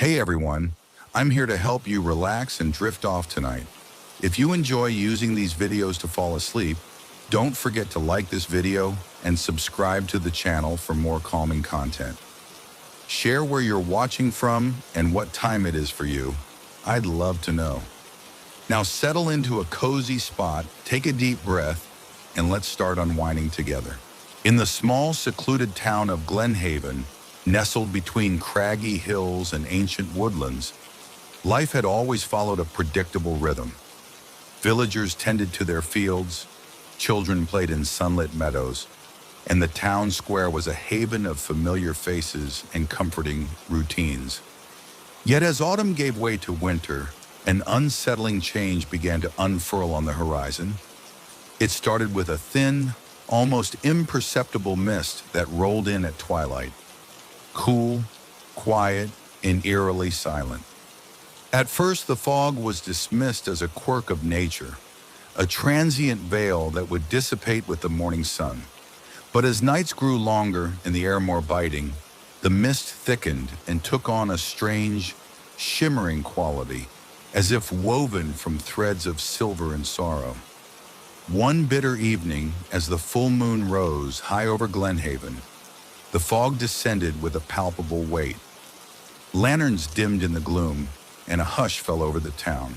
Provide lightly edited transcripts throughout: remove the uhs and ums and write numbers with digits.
Hey everyone, I'm here to help you relax and drift off tonight. If you enjoy using these videos to fall asleep, don't forget to like this video and subscribe to the channel for more calming content. Share where you're watching from and what time it is for you. I'd love to know. Now settle into a cozy spot, take a deep breath, and let's start unwinding together. In the small, secluded town of Glenhaven, nestled between craggy hills and ancient woodlands, life had always followed a predictable rhythm. Villagers tended to their fields, children played in sunlit meadows, and the town square was a haven of familiar faces and comforting routines. Yet as autumn gave way to winter, an unsettling change began to unfurl on the horizon. It started with a thin, almost imperceptible mist that rolled in at twilight. Cool, quiet, and eerily silent. At first, the fog was dismissed as a quirk of nature, a transient veil that would dissipate with the morning sun. But as nights grew longer and the air more biting, the mist thickened and took on a strange, shimmering quality, as if woven from threads of silver and sorrow. One bitter evening, as the full moon rose high over Glenhaven, the fog descended with a palpable weight. Lanterns dimmed in the gloom, and a hush fell over the town.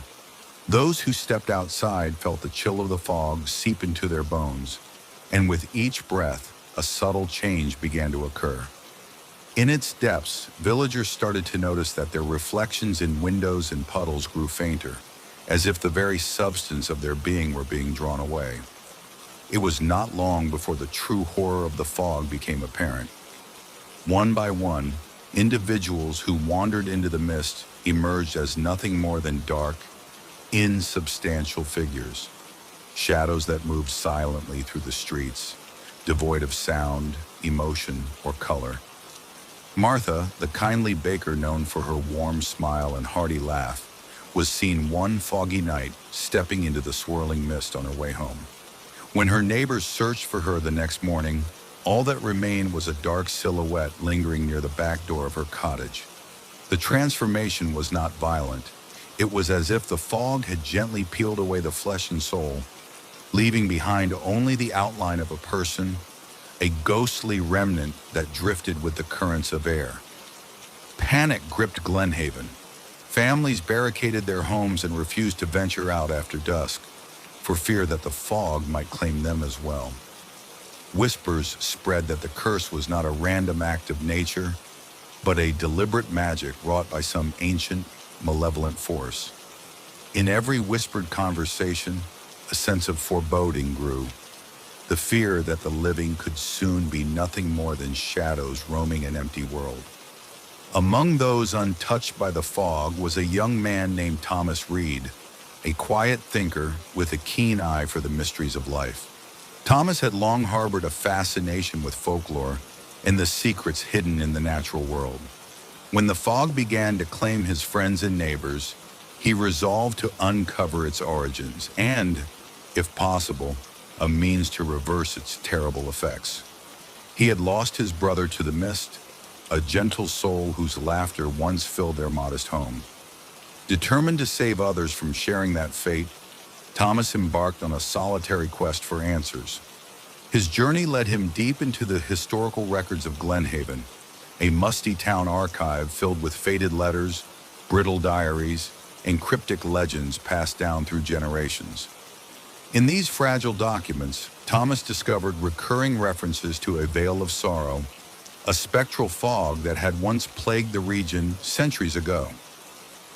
Those who stepped outside felt the chill of the fog seep into their bones, and with each breath, a subtle change began to occur. In its depths, villagers started to notice that their reflections in windows and puddles grew fainter, as if the very substance of their being were being drawn away. It was not long before the true horror of the fog became apparent. One by one, individuals who wandered into the mist emerged as nothing more than dark, insubstantial figures, shadows that moved silently through the streets, devoid of sound, emotion, or color. Martha, the kindly baker known for her warm smile and hearty laugh, was seen one foggy night stepping into the swirling mist on her way home. When her neighbors searched for her the next morning, all that remained was a dark silhouette lingering near the back door of her cottage. The transformation was not violent. It was as if the fog had gently peeled away the flesh and soul, leaving behind only the outline of a person, a ghostly remnant that drifted with the currents of air. Panic gripped Glenhaven. Families barricaded their homes and refused to venture out after dusk, for fear that the fog might claim them as well. Whispers spread that the curse was not a random act of nature, but a deliberate magic wrought by some ancient, malevolent force. In every whispered conversation, a sense of foreboding grew, the fear that the living could soon be nothing more than shadows roaming an empty world. Among those untouched by the fog was a young man named Thomas Reed, a quiet thinker with a keen eye for the mysteries of life. Thomas had long harbored a fascination with folklore and the secrets hidden in the natural world. When the fog began to claim his friends and neighbors, he resolved to uncover its origins and, if possible, a means to reverse its terrible effects. He had lost his brother to the mist, a gentle soul whose laughter once filled their modest home. Determined to save others from sharing that fate, Thomas embarked on a solitary quest for answers. His journey led him deep into the historical records of Glenhaven, a musty town archive filled with faded letters, brittle diaries, and cryptic legends passed down through generations. In these fragile documents, Thomas discovered recurring references to a veil of sorrow, a spectral fog that had once plagued the region centuries ago.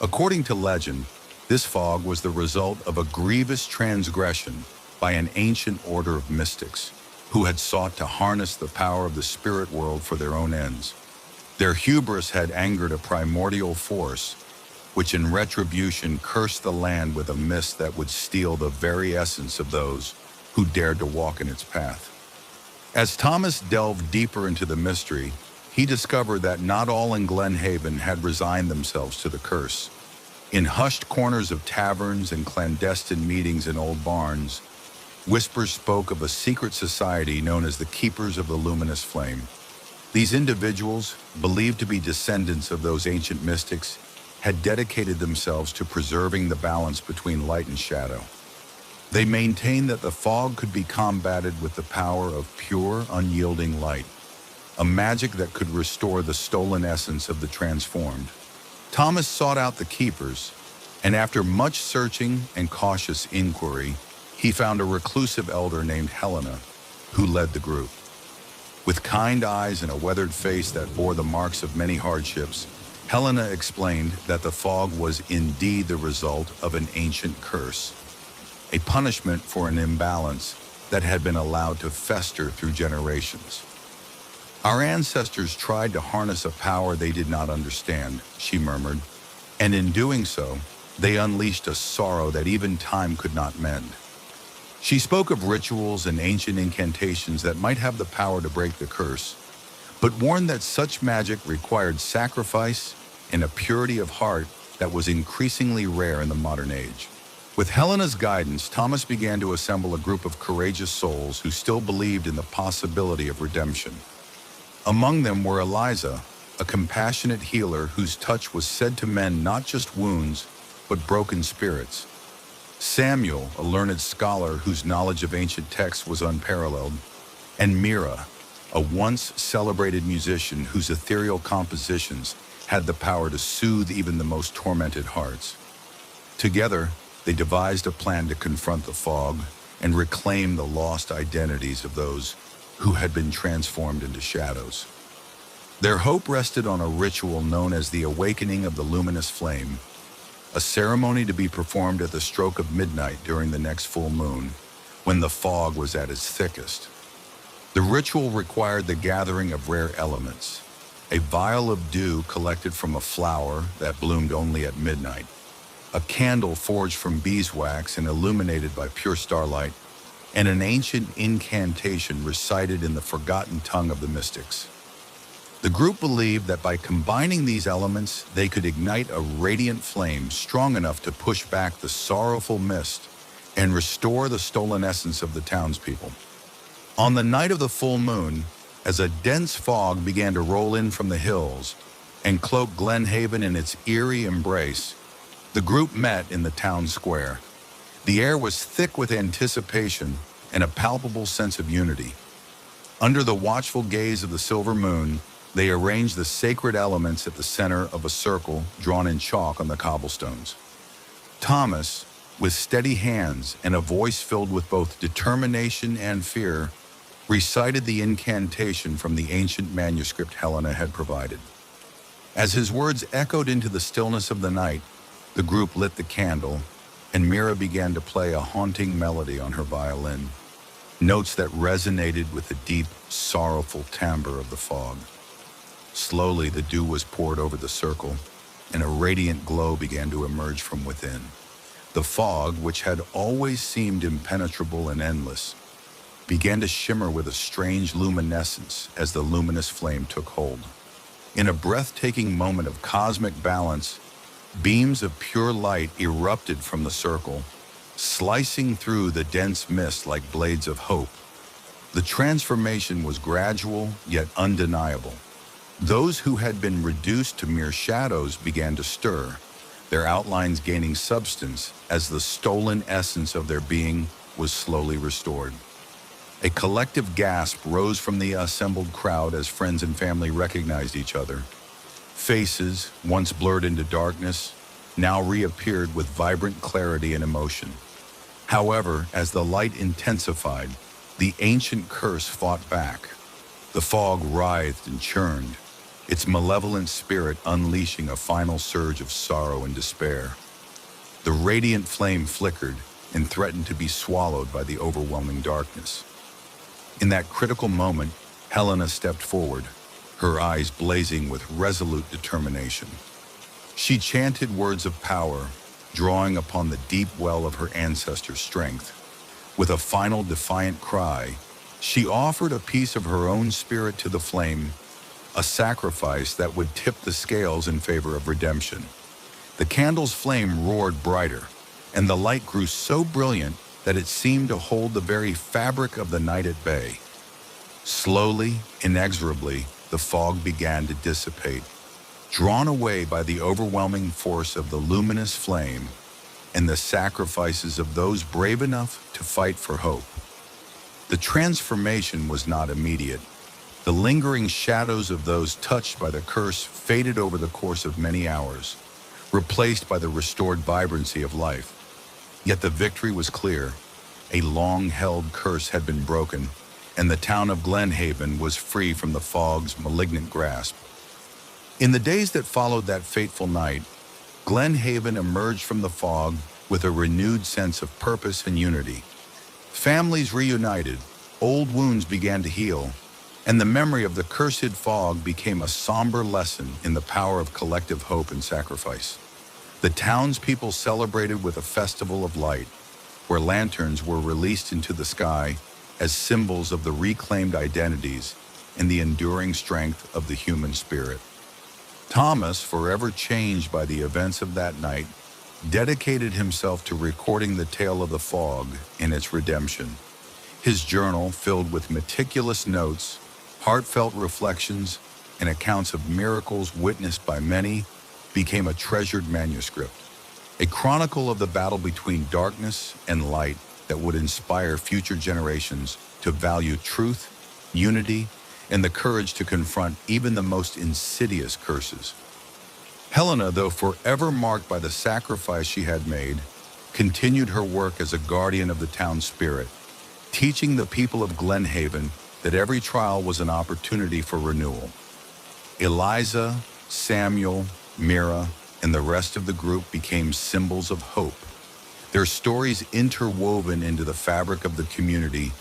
According to legend, this fog was the result of a grievous transgression by an ancient order of mystics who had sought to harness the power of the spirit world for their own ends. Their hubris had angered a primordial force, which in retribution cursed the land with a mist that would steal the very essence of those who dared to walk in its path. As Thomas delved deeper into the mystery, he discovered that not all in Glenhaven had resigned themselves to the curse. In hushed corners of taverns and clandestine meetings in old barns, whispers spoke of a secret society known as the Keepers of the Luminous Flame. These individuals, believed to be descendants of those ancient mystics, had dedicated themselves to preserving the balance between light and shadow. They maintained that the fog could be combated with the power of pure, unyielding light, a magic that could restore the stolen essence of the transformed. Thomas sought out the keepers, and after much searching and cautious inquiry, he found a reclusive elder named Helena, who led the group. With kind eyes and a weathered face that bore the marks of many hardships, Helena explained that the fog was indeed the result of an ancient curse, a punishment for an imbalance that had been allowed to fester through generations. Our ancestors tried to harness a power they did not understand, she murmured, and in doing so, they unleashed a sorrow that even time could not mend. She spoke of rituals and ancient incantations that might have the power to break the curse, but warned that such magic required sacrifice and a purity of heart that was increasingly rare in the modern age. With Helena's guidance, Thomas began to assemble a group of courageous souls who still believed in the possibility of redemption. Among them were Eliza, a compassionate healer whose touch was said to mend not just wounds, but broken spirits. Samuel, a learned scholar whose knowledge of ancient texts was unparalleled, and Mira, a once celebrated musician whose ethereal compositions had the power to soothe even the most tormented hearts. Together, they devised a plan to confront the fog and reclaim the lost identities of those who had been transformed into shadows. Their hope rested on a ritual known as the Awakening of the Luminous Flame, a ceremony to be performed at the stroke of midnight during the next full moon, when the fog was at its thickest. The ritual required the gathering of rare elements, a vial of dew collected from a flower that bloomed only at midnight, a candle forged from beeswax and illuminated by pure starlight, and an ancient incantation recited in the forgotten tongue of the mystics. The group believed that by combining these elements, they could ignite a radiant flame strong enough to push back the sorrowful mist and restore the stolen essence of the townspeople. On the night of the full moon, as a dense fog began to roll in from the hills and cloak Glenhaven in its eerie embrace, the group met in the town square. The air was thick with anticipation and a palpable sense of unity. Under the watchful gaze of the silver moon, they arranged the sacred elements at the center of a circle drawn in chalk on the cobblestones. Thomas, with steady hands and a voice filled with both determination and fear, recited the incantation from the ancient manuscript Helena had provided. As his words echoed into the stillness of the night, the group lit the candle, and Mira began to play a haunting melody on her violin, notes that resonated with the deep, sorrowful timbre of the fog. Slowly, the dew was poured over the circle, and a radiant glow began to emerge from within. The fog, which had always seemed impenetrable and endless, began to shimmer with a strange luminescence as the luminous flame took hold. In a breathtaking moment of cosmic balance, beams of pure light erupted from the circle, slicing through the dense mist like blades of hope. The transformation was gradual yet undeniable. Those who had been reduced to mere shadows began to stir, their outlines gaining substance as the stolen essence of their being was slowly restored. A collective gasp rose from the assembled crowd as friends and family recognized each other. Faces, once blurred into darkness, now reappeared with vibrant clarity and emotion. However, as the light intensified, the ancient curse fought back. The fog writhed and churned, its malevolent spirit unleashing a final surge of sorrow and despair. The radiant flame flickered and threatened to be swallowed by the overwhelming darkness. In that critical moment, Helena stepped forward, her eyes blazing with resolute determination. She chanted words of power, drawing upon the deep well of her ancestors' strength. With a final defiant cry, she offered a piece of her own spirit to the flame, a sacrifice that would tip the scales in favor of redemption. The candle's flame roared brighter, and the light grew so brilliant that it seemed to hold the very fabric of the night at bay. Slowly, inexorably, the fog began to dissipate, drawn away by the overwhelming force of the luminous flame and the sacrifices of those brave enough to fight for hope. The transformation was not immediate. The lingering shadows of those touched by the curse faded over the course of many hours, replaced by the restored vibrancy of life. Yet the victory was clear. A long-held curse had been broken, and the town of Glenhaven was free from the fog's malignant grasp. In the days that followed that fateful night, Glenhaven emerged from the fog with a renewed sense of purpose and unity. Families reunited, old wounds began to heal, and the memory of the cursed fog became a somber lesson in the power of collective hope and sacrifice. The townspeople celebrated with a festival of light, where lanterns were released into the sky as symbols of the reclaimed identities and the enduring strength of the human spirit. Thomas, forever changed by the events of that night, dedicated himself to recording the tale of the fog and its redemption. His journal, filled with meticulous notes, heartfelt reflections, and accounts of miracles witnessed by many, became a treasured manuscript, a chronicle of the battle between darkness and light that would inspire future generations to value truth, unity, and the courage to confront even the most insidious curses. Helena, though forever marked by the sacrifice she had made, continued her work as a guardian of the town's spirit, teaching the people of Glenhaven that every trial was an opportunity for renewal. Eliza, Samuel, Mira, and the rest of the group became symbols of hope, their stories interwoven into the fabric of the community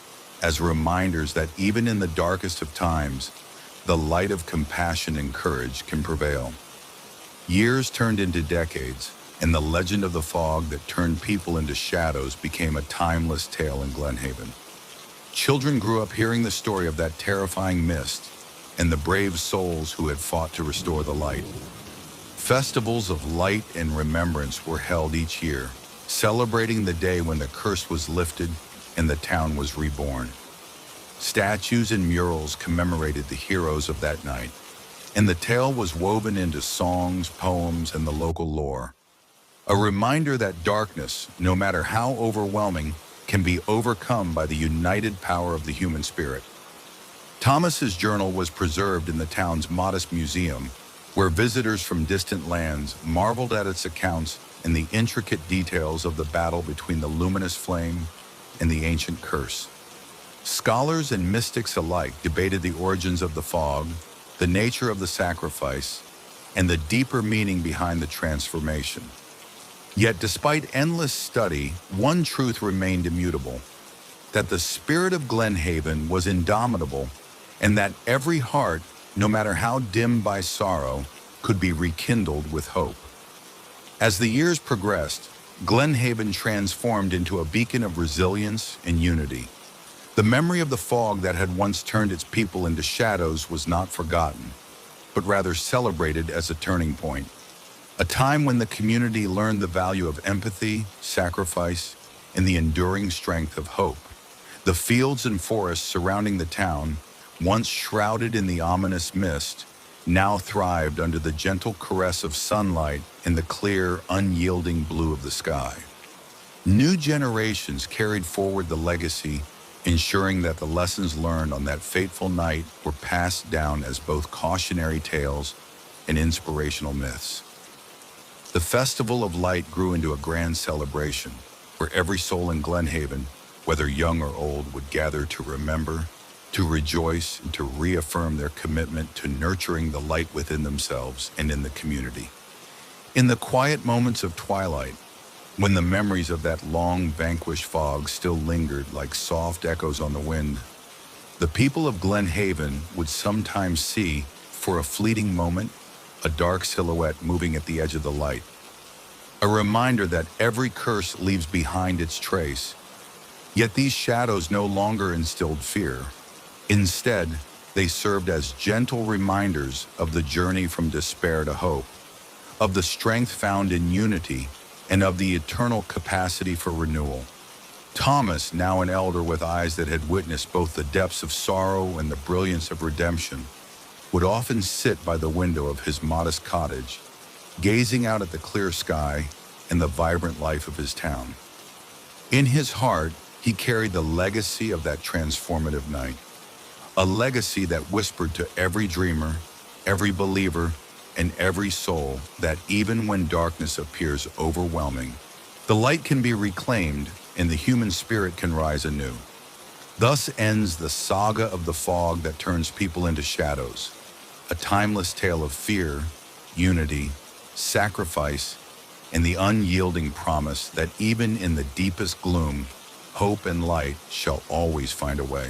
as reminders that even in the darkest of times, the light of compassion and courage can prevail. Years turned into decades, and the legend of the fog that turned people into shadows became a timeless tale in Glenhaven. Children grew up hearing the story of that terrifying mist and the brave souls who had fought to restore the light. Festivals of light and remembrance were held each year, celebrating the day when the curse was lifted and the town was reborn. Statues and murals commemorated the heroes of that night, and the tale was woven into songs, poems, and the local lore. A reminder that darkness, no matter how overwhelming, can be overcome by the united power of the human spirit. Thomas's journal was preserved in the town's modest museum, where visitors from distant lands marveled at its accounts and the intricate details of the battle between the luminous flame and the ancient curse. Scholars and mystics alike debated the origins of the fog, the nature of the sacrifice, and the deeper meaning behind the transformation. Yet despite endless study, one truth remained immutable, that the spirit of Glenhaven was indomitable, and that every heart, no matter how dim by sorrow, could be rekindled with hope. As the years progressed, Glenhaven transformed into a beacon of resilience and unity. The memory of the fog that had once turned its people into shadows was not forgotten, but rather celebrated as a turning point, a time when the community learned the value of empathy, sacrifice, and the enduring strength of hope. The fields and forests surrounding the town, once shrouded in the ominous mist, now thrived under the gentle caress of sunlight and the clear, unyielding blue of the sky. New generations carried forward the legacy, ensuring that the lessons learned on that fateful night were passed down as both cautionary tales and inspirational myths. The Festival of Light grew into a grand celebration, where every soul in Glenhaven, whether young or old, would gather to remember, to rejoice, and to reaffirm their commitment to nurturing the light within themselves and in the community. In the quiet moments of twilight, when the memories of that long vanquished fog still lingered like soft echoes on the wind, the people of Glenhaven would sometimes see, for a fleeting moment, a dark silhouette moving at the edge of the light. A reminder that every curse leaves behind its trace. Yet these shadows no longer instilled fear. Instead, they served as gentle reminders of the journey from despair to hope, of the strength found in unity, and of the eternal capacity for renewal. Thomas, now an elder with eyes that had witnessed both the depths of sorrow and the brilliance of redemption, would often sit by the window of his modest cottage, gazing out at the clear sky and the vibrant life of his town. In his heart, he carried the legacy of that transformative night, a legacy that whispered to every dreamer, every believer, and every soul that even when darkness appears overwhelming, the light can be reclaimed and the human spirit can rise anew. Thus ends the saga of the fog that turns people into shadows, a timeless tale of fear, unity, sacrifice, and the unyielding promise that even in the deepest gloom, hope and light shall always find a way.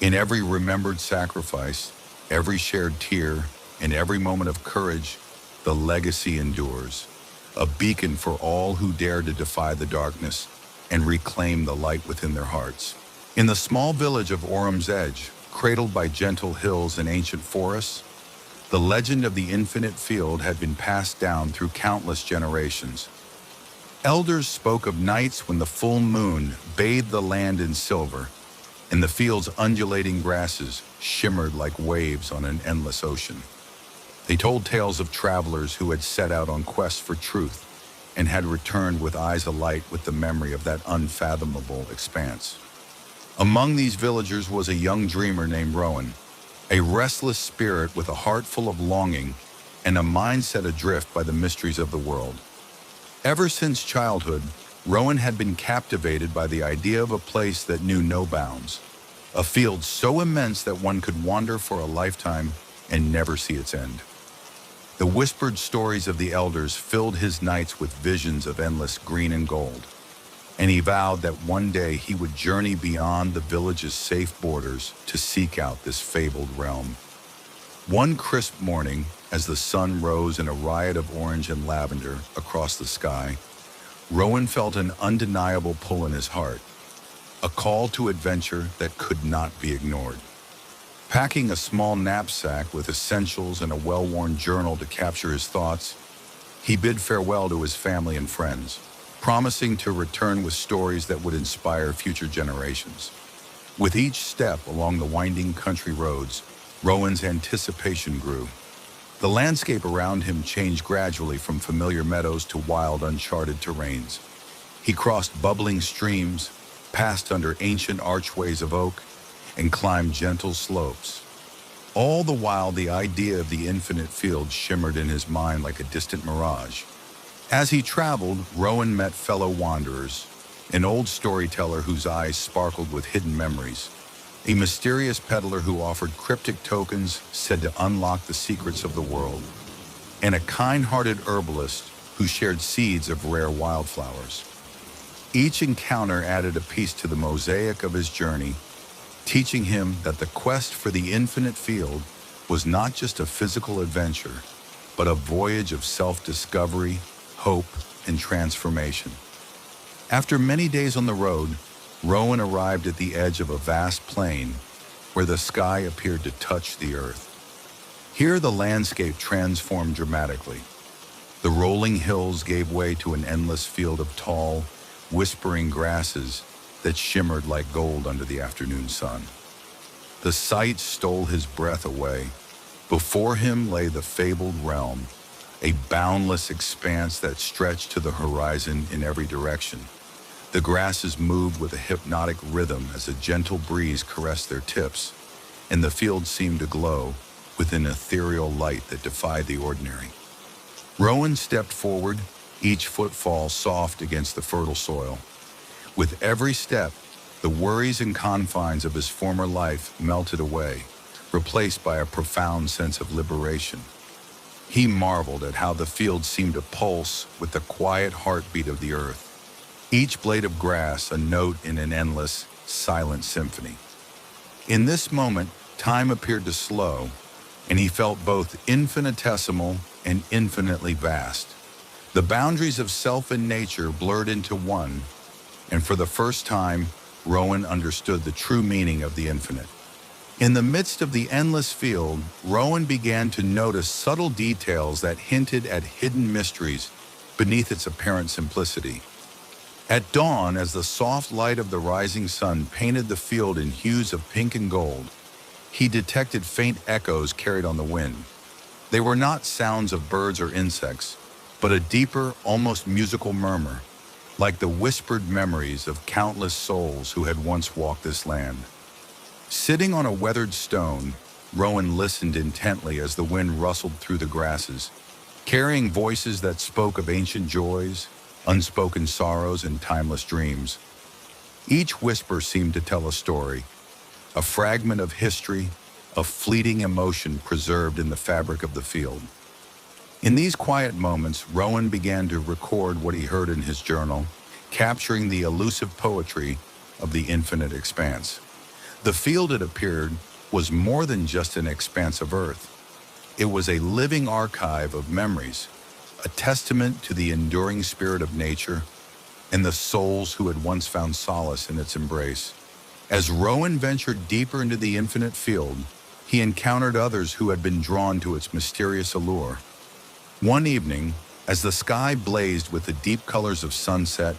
In every remembered sacrifice, every shared tear, and every moment of courage, the legacy endures, a beacon for all who dare to defy the darkness and reclaim the light within their hearts. In the small village of Orum's Edge, cradled by gentle hills and ancient forests, the legend of the infinite field had been passed down through countless generations. Elders spoke of nights when the full moon bathed the land in silver, and the field's undulating grasses shimmered like waves on an endless ocean. They told tales of travelers who had set out on quests for truth and had returned with eyes alight with the memory of that unfathomable expanse. Among these villagers was a young dreamer named Rowan, a restless spirit with a heart full of longing and a mind set adrift by the mysteries of the world. Ever since childhood, Rowan had been captivated by the idea of a place that knew no bounds, a field so immense that one could wander for a lifetime and never see its end. The whispered stories of the elders filled his nights with visions of endless green and gold, and he vowed that one day he would journey beyond the village's safe borders to seek out this fabled realm. One crisp morning, as the sun rose in a riot of orange and lavender across the sky, Rowan felt an undeniable pull in his heart, a call to adventure that could not be ignored. Packing a small knapsack with essentials and a well-worn journal to capture his thoughts, he bid farewell to his family and friends, promising to return with stories that would inspire future generations. With each step along the winding country roads, Rowan's anticipation grew. The landscape around him changed gradually from familiar meadows to wild, uncharted terrains. He crossed bubbling streams, passed under ancient archways of oak, and climbed gentle slopes. All the while, the idea of the infinite field shimmered in his mind like a distant mirage. As he traveled, Rowan met fellow wanderers, an old storyteller whose eyes sparkled with hidden memories, a mysterious peddler who offered cryptic tokens said to unlock the secrets of the world, and a kind-hearted herbalist who shared seeds of rare wildflowers. Each encounter added a piece to the mosaic of his journey, teaching him that the quest for the infinite field was not just a physical adventure, but a voyage of self-discovery, hope, and transformation. After many days on the road, Rowan arrived at the edge of a vast plain where the sky appeared to touch the earth. Here the landscape transformed dramatically. The rolling hills gave way to an endless field of tall, whispering grasses that shimmered like gold under the afternoon sun. The sight stole his breath away. Before him lay the fabled realm, a boundless expanse that stretched to the horizon in every direction. The grasses moved with a hypnotic rhythm as a gentle breeze caressed their tips, and the field seemed to glow with an ethereal light that defied the ordinary. Rowan stepped forward, each footfall soft against the fertile soil. With every step, the worries and confines of his former life melted away, replaced by a profound sense of liberation. He marveled at how the field seemed to pulse with the quiet heartbeat of the earth, each blade of grass a note in an endless, silent symphony. In this moment, time appeared to slow, and he felt both infinitesimal and infinitely vast. The boundaries of self and nature blurred into one, and for the first time, Rowan understood the true meaning of the infinite. In the midst of the endless field, Rowan began to notice subtle details that hinted at hidden mysteries beneath its apparent simplicity. At dawn, as the soft light of the rising sun painted the field in hues of pink and gold, he detected faint echoes carried on the wind. They were not sounds of birds or insects, but a deeper, almost musical murmur, like the whispered memories of countless souls who had once walked this land. Sitting on a weathered stone, Rowan listened intently as the wind rustled through the grasses, carrying voices that spoke of ancient joys, unspoken sorrows, and timeless dreams. Each whisper seemed to tell a story, a fragment of history, a fleeting emotion preserved in the fabric of the field. In these quiet moments, Rowan began to record what he heard in his journal, capturing the elusive poetry of the infinite expanse. The field, it appeared, was more than just an expanse of earth. It was a living archive of memories, a testament to the enduring spirit of nature and the souls who had once found solace in its embrace. As Rowan ventured deeper into the infinite field, he encountered others who had been drawn to its mysterious allure. One evening, as the sky blazed with the deep colors of sunset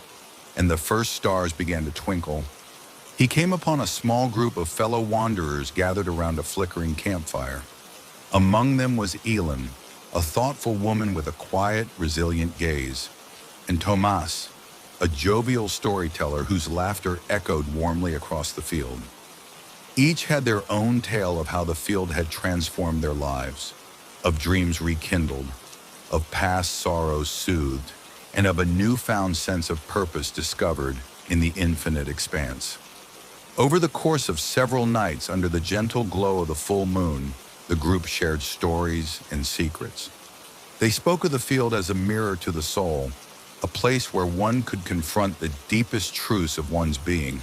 and the first stars began to twinkle, he came upon a small group of fellow wanderers gathered around a flickering campfire. Among them was Elin, a thoughtful woman with a quiet, resilient gaze, and Tomas, a jovial storyteller whose laughter echoed warmly across the field. Each had their own tale of how the field had transformed their lives, of dreams rekindled, of past sorrows soothed, and of a newfound sense of purpose discovered in the infinite expanse. Over the course of several nights under the gentle glow of the full moon, the group shared stories and secrets. They spoke of the field as a mirror to the soul, a place where one could confront the deepest truths of one's being.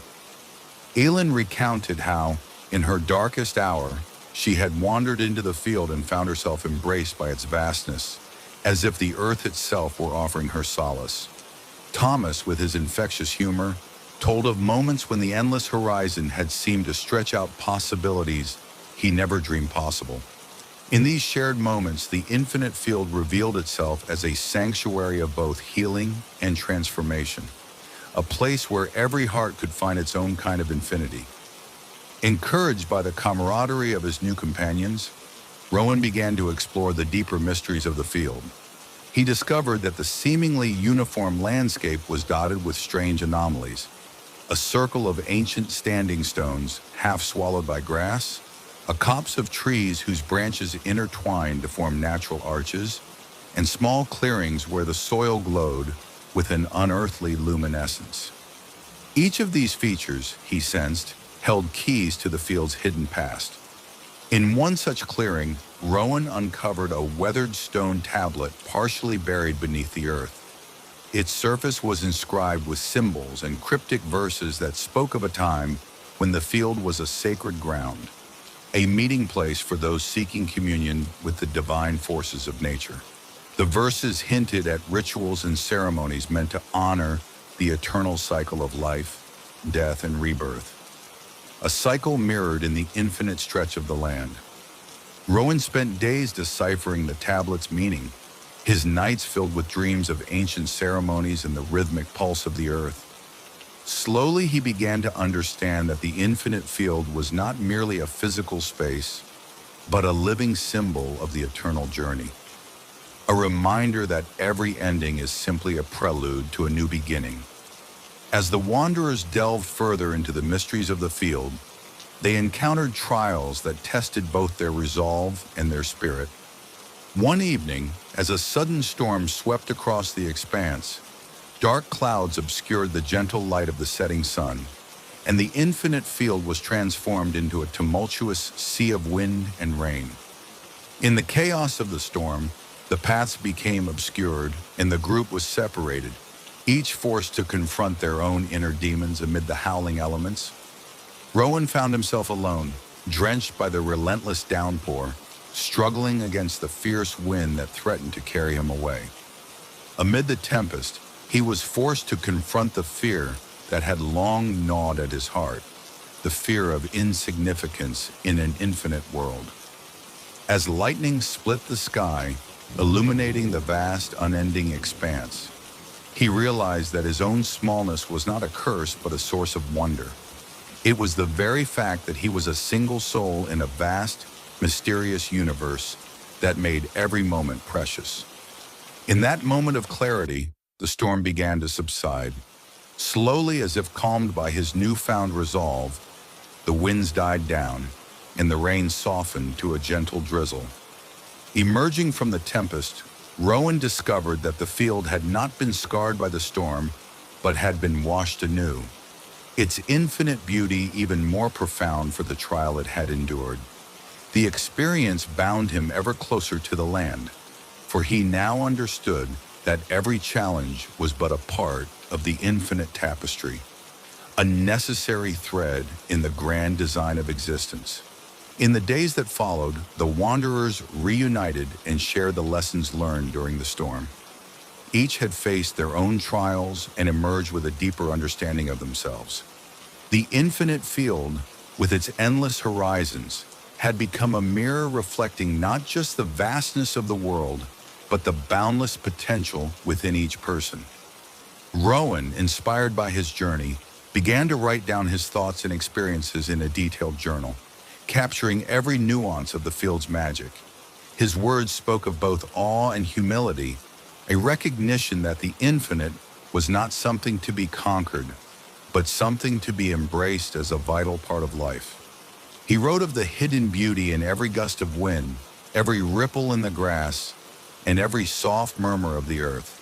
Elin recounted how, in her darkest hour, she had wandered into the field and found herself embraced by its vastness, as if the earth itself were offering her solace. Thomas, with his infectious humor, told of moments when the endless horizon had seemed to stretch out possibilities he never dreamed possible. In these shared moments, the infinite field revealed itself as a sanctuary of both healing and transformation, a place where every heart could find its own kind of infinity. Encouraged by the camaraderie of his new companions, Rowan began to explore the deeper mysteries of the field. He discovered that the seemingly uniform landscape was dotted with strange anomalies. A circle of ancient standing stones, half swallowed by grass, a copse of trees whose branches intertwined to form natural arches, and small clearings where the soil glowed with an unearthly luminescence. Each of these features, he sensed, held keys to the field's hidden past. In one such clearing, Rowan uncovered a weathered stone tablet partially buried beneath the earth. Its surface was inscribed with symbols and cryptic verses that spoke of a time when the field was a sacred ground, a meeting place for those seeking communion with the divine forces of nature. The verses hinted at rituals and ceremonies meant to honor the eternal cycle of life, death, and rebirth, a cycle mirrored in the infinite stretch of the land. Rowan spent days deciphering the tablet's meaning, his nights filled with dreams of ancient ceremonies and the rhythmic pulse of the earth. Slowly, he began to understand that the infinite field was not merely a physical space, but a living symbol of the eternal journey. A reminder that every ending is simply a prelude to a new beginning. As the wanderers delved further into the mysteries of the field, they encountered trials that tested both their resolve and their spirit. One evening, as a sudden storm swept across the expanse, dark clouds obscured the gentle light of the setting sun, and the infinite field was transformed into a tumultuous sea of wind and rain. In the chaos of the storm, the paths became obscured and the group was separated, each forced to confront their own inner demons amid the howling elements. Rowan found himself alone, drenched by the relentless downpour, struggling against the fierce wind that threatened to carry him away. Amid the tempest, he was forced to confront the fear that had long gnawed at his heart, the fear of insignificance in an infinite world. As lightning split the sky, illuminating the vast, unending expanse, he realized that his own smallness was not a curse but a source of wonder. It was the very fact that he was a single soul in a vast, mysterious universe that made every moment precious. In that moment of clarity, the storm began to subside. Slowly, as if calmed by his newfound resolve, the winds died down, and the rain softened to a gentle drizzle. Emerging from the tempest, Rowan discovered that the field had not been scarred by the storm, but had been washed anew, its infinite beauty even more profound for the trial it had endured. The experience bound him ever closer to the land, for he now understood that every challenge was but a part of the infinite tapestry, a necessary thread in the grand design of existence. In the days that followed, the wanderers reunited and shared the lessons learned during the storm. Each had faced their own trials and emerged with a deeper understanding of themselves. The infinite field, with its endless horizons, had become a mirror reflecting not just the vastness of the world, but the boundless potential within each person. Rowan, inspired by his journey, began to write down his thoughts and experiences in a detailed journal, capturing every nuance of the field's magic. His words spoke of both awe and humility, a recognition that the infinite was not something to be conquered, but something to be embraced as a vital part of life. He wrote of the hidden beauty in every gust of wind, every ripple in the grass, and every soft murmur of the earth.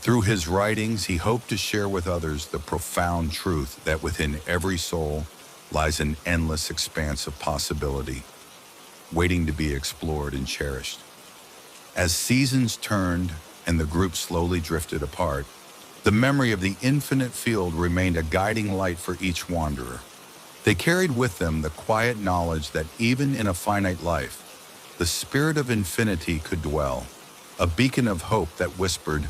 Through his writings, he hoped to share with others the profound truth that within every soul lies an endless expanse of possibility, waiting to be explored and cherished. As seasons turned and the group slowly drifted apart, the memory of the infinite field remained a guiding light for each wanderer. They carried with them the quiet knowledge that even in a finite life, the spirit of infinity could dwell, a beacon of hope that whispered,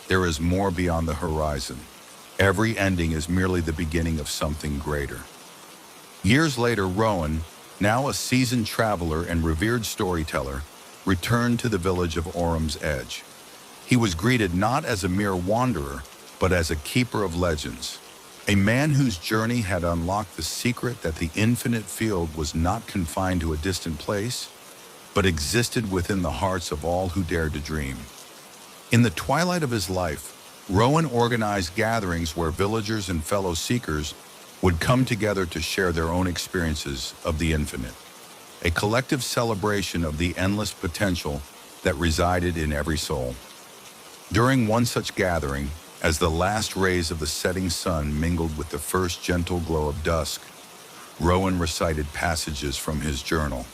"There is more beyond the horizon. Every ending is merely the beginning of something greater." Years later, Rowan, now a seasoned traveler and revered storyteller, returned to the village of Orum's Edge. He was greeted not as a mere wanderer, but as a keeper of legends, a man whose journey had unlocked the secret that the infinite field was not confined to a distant place, but existed within the hearts of all who dared to dream. In the twilight of his life, Rowan organized gatherings where villagers and fellow seekers would come together to share their own experiences of the infinite, a collective celebration of the endless potential that resided in every soul. During one such gathering, as the last rays of the setting sun mingled with the first gentle glow of dusk, Rowan recited passages from his journal,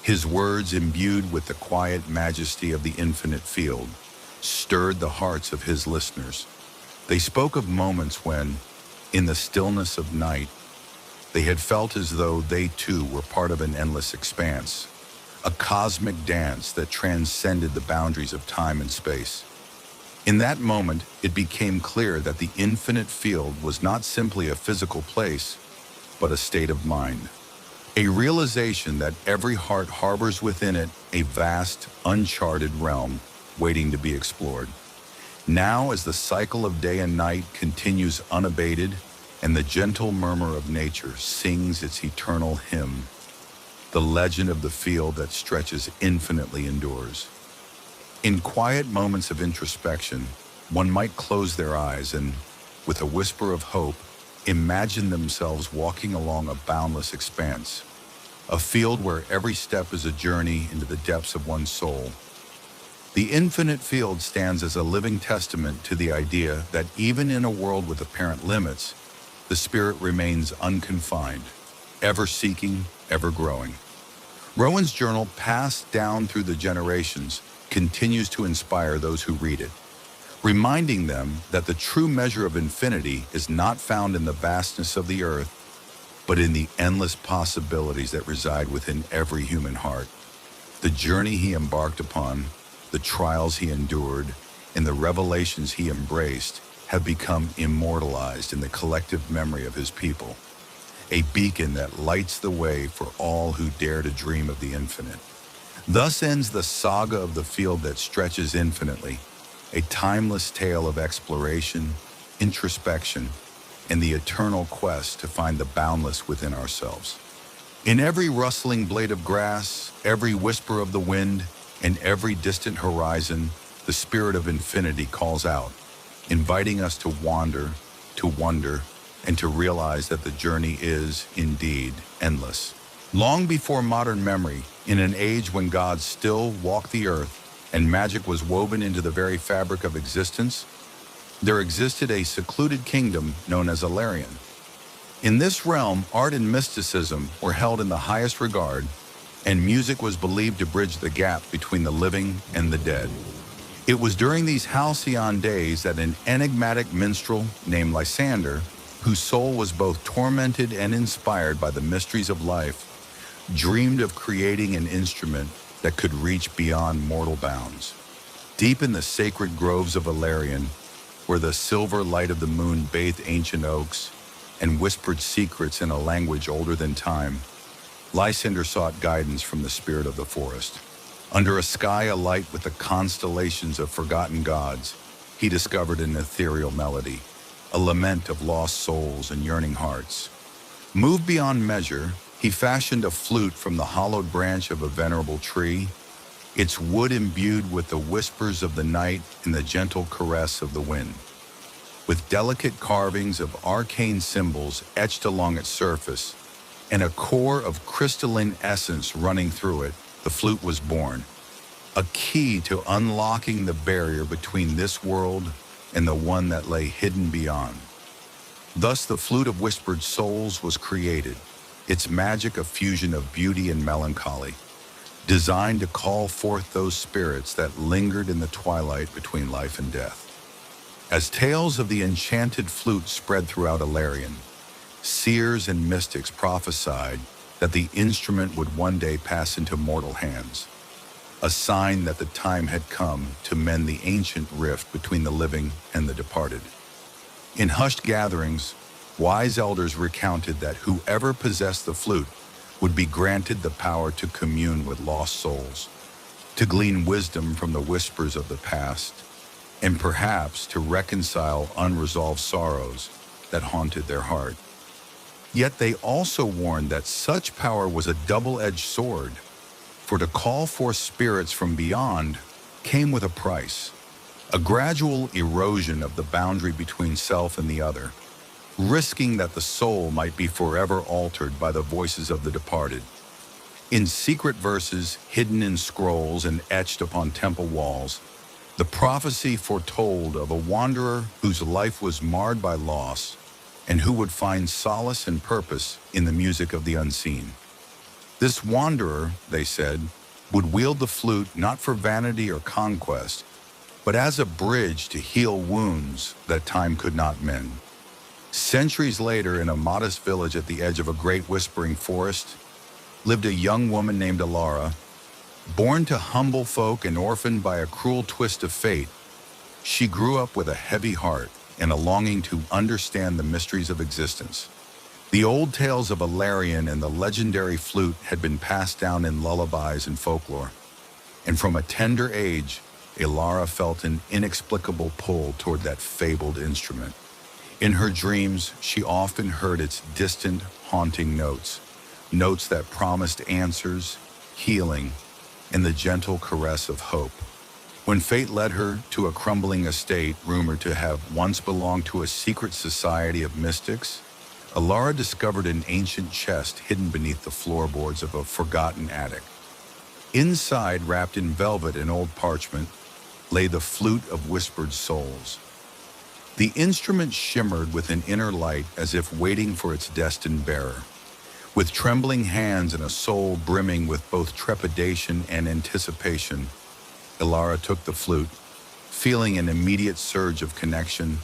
his words imbued with the quiet majesty of the infinite field, stirred the hearts of his listeners. They spoke of moments when, in the stillness of night, they had felt as though they too were part of an endless expanse, a cosmic dance that transcended the boundaries of time and space. In that moment, it became clear that the infinite field was not simply a physical place, but a state of mind, a realization that every heart harbors within it a vast, uncharted realm waiting to be explored. Now, as the cycle of day and night continues unabated, and the gentle murmur of nature sings its eternal hymn, the legend of the field that stretches infinitely endures. In quiet moments of introspection, one might close their eyes and, with a whisper of hope, imagine themselves walking along a boundless expanse, a field where every step is a journey into the depths of one's soul. The infinite field stands as a living testament to the idea that even in a world with apparent limits, the spirit remains unconfined, ever seeking, ever growing. Rowan's journal, passed down through the generations, continues to inspire those who read it, reminding them that the true measure of infinity is not found in the vastness of the earth, but in the endless possibilities that reside within every human heart. The journey he embarked upon, the trials he endured, and the revelations he embraced have become immortalized in the collective memory of his people, a beacon that lights the way for all who dare to dream of the infinite. Thus ends the saga of the field that stretches infinitely, a timeless tale of exploration, introspection, and the eternal quest to find the boundless within ourselves. In every rustling blade of grass, every whisper of the wind, and every distant horizon, the spirit of infinity calls out, inviting us to wander, to wonder, and to realize that the journey is, indeed, endless. Long before modern memory, in an age when God still walked the earth and magic was woven into the very fabric of existence, there existed a secluded kingdom known as Alarion. In this realm, art and mysticism were held in the highest regard, and music was believed to bridge the gap between the living and the dead. It was during these halcyon days that an enigmatic minstrel named Lysander, whose soul was both tormented and inspired by the mysteries of life, dreamed of creating an instrument that could reach beyond mortal bounds. Deep in the sacred groves of Alarion, where the silver light of the moon bathed ancient oaks and whispered secrets in a language older than time, Lysander sought guidance from the spirit of the forest. Under a sky alight with the constellations of forgotten gods, he discovered an ethereal melody, a lament of lost souls and yearning hearts. Moved beyond measure, he fashioned a flute from the hollowed branch of a venerable tree, its wood imbued with the whispers of the night and the gentle caress of the wind. With delicate carvings of arcane symbols etched along its surface, and a core of crystalline essence running through it, the flute was born, a key to unlocking the barrier between this world and the one that lay hidden beyond. Thus the flute of whispered souls was created, its magic a fusion of beauty and melancholy, designed to call forth those spirits that lingered in the twilight between life and death. As tales of the enchanted flute spread throughout Alarion, seers and mystics prophesied that the instrument would one day pass into mortal hands, a sign that the time had come to mend the ancient rift between the living and the departed. In hushed gatherings, wise elders recounted that whoever possessed the flute would be granted the power to commune with lost souls, to glean wisdom from the whispers of the past, and perhaps to reconcile unresolved sorrows that haunted their heart. Yet they also warned that such power was a double-edged sword, for to call forth spirits from beyond came with a price, a gradual erosion of the boundary between self and the other, risking that the soul might be forever altered by the voices of the departed. In secret verses hidden in scrolls and etched upon temple walls, the prophecy foretold of a wanderer whose life was marred by loss and who would find solace and purpose in the music of the unseen. This wanderer, they said, would wield the flute not for vanity or conquest, but as a bridge to heal wounds that time could not mend. Centuries later, in a modest village at the edge of a great whispering forest, lived a young woman named Alara. Born to humble folk and orphaned by a cruel twist of fate, she grew up with a heavy heart and a longing to understand the mysteries of existence. The old tales of Alarion and the legendary flute had been passed down in lullabies and folklore, and from a tender age, Alara felt an inexplicable pull toward that fabled instrument. In her dreams, she often heard its distant, haunting notes, notes that promised answers, healing, and the gentle caress of hope. When fate led her to a crumbling estate rumored to have once belonged to a secret society of mystics, Alara discovered an ancient chest hidden beneath the floorboards of a forgotten attic. Inside, wrapped in velvet and old parchment, lay the flute of whispered souls. The instrument shimmered with an inner light as if waiting for its destined bearer. With trembling hands and a soul brimming with both trepidation and anticipation, Alara took the flute, feeling an immediate surge of connection,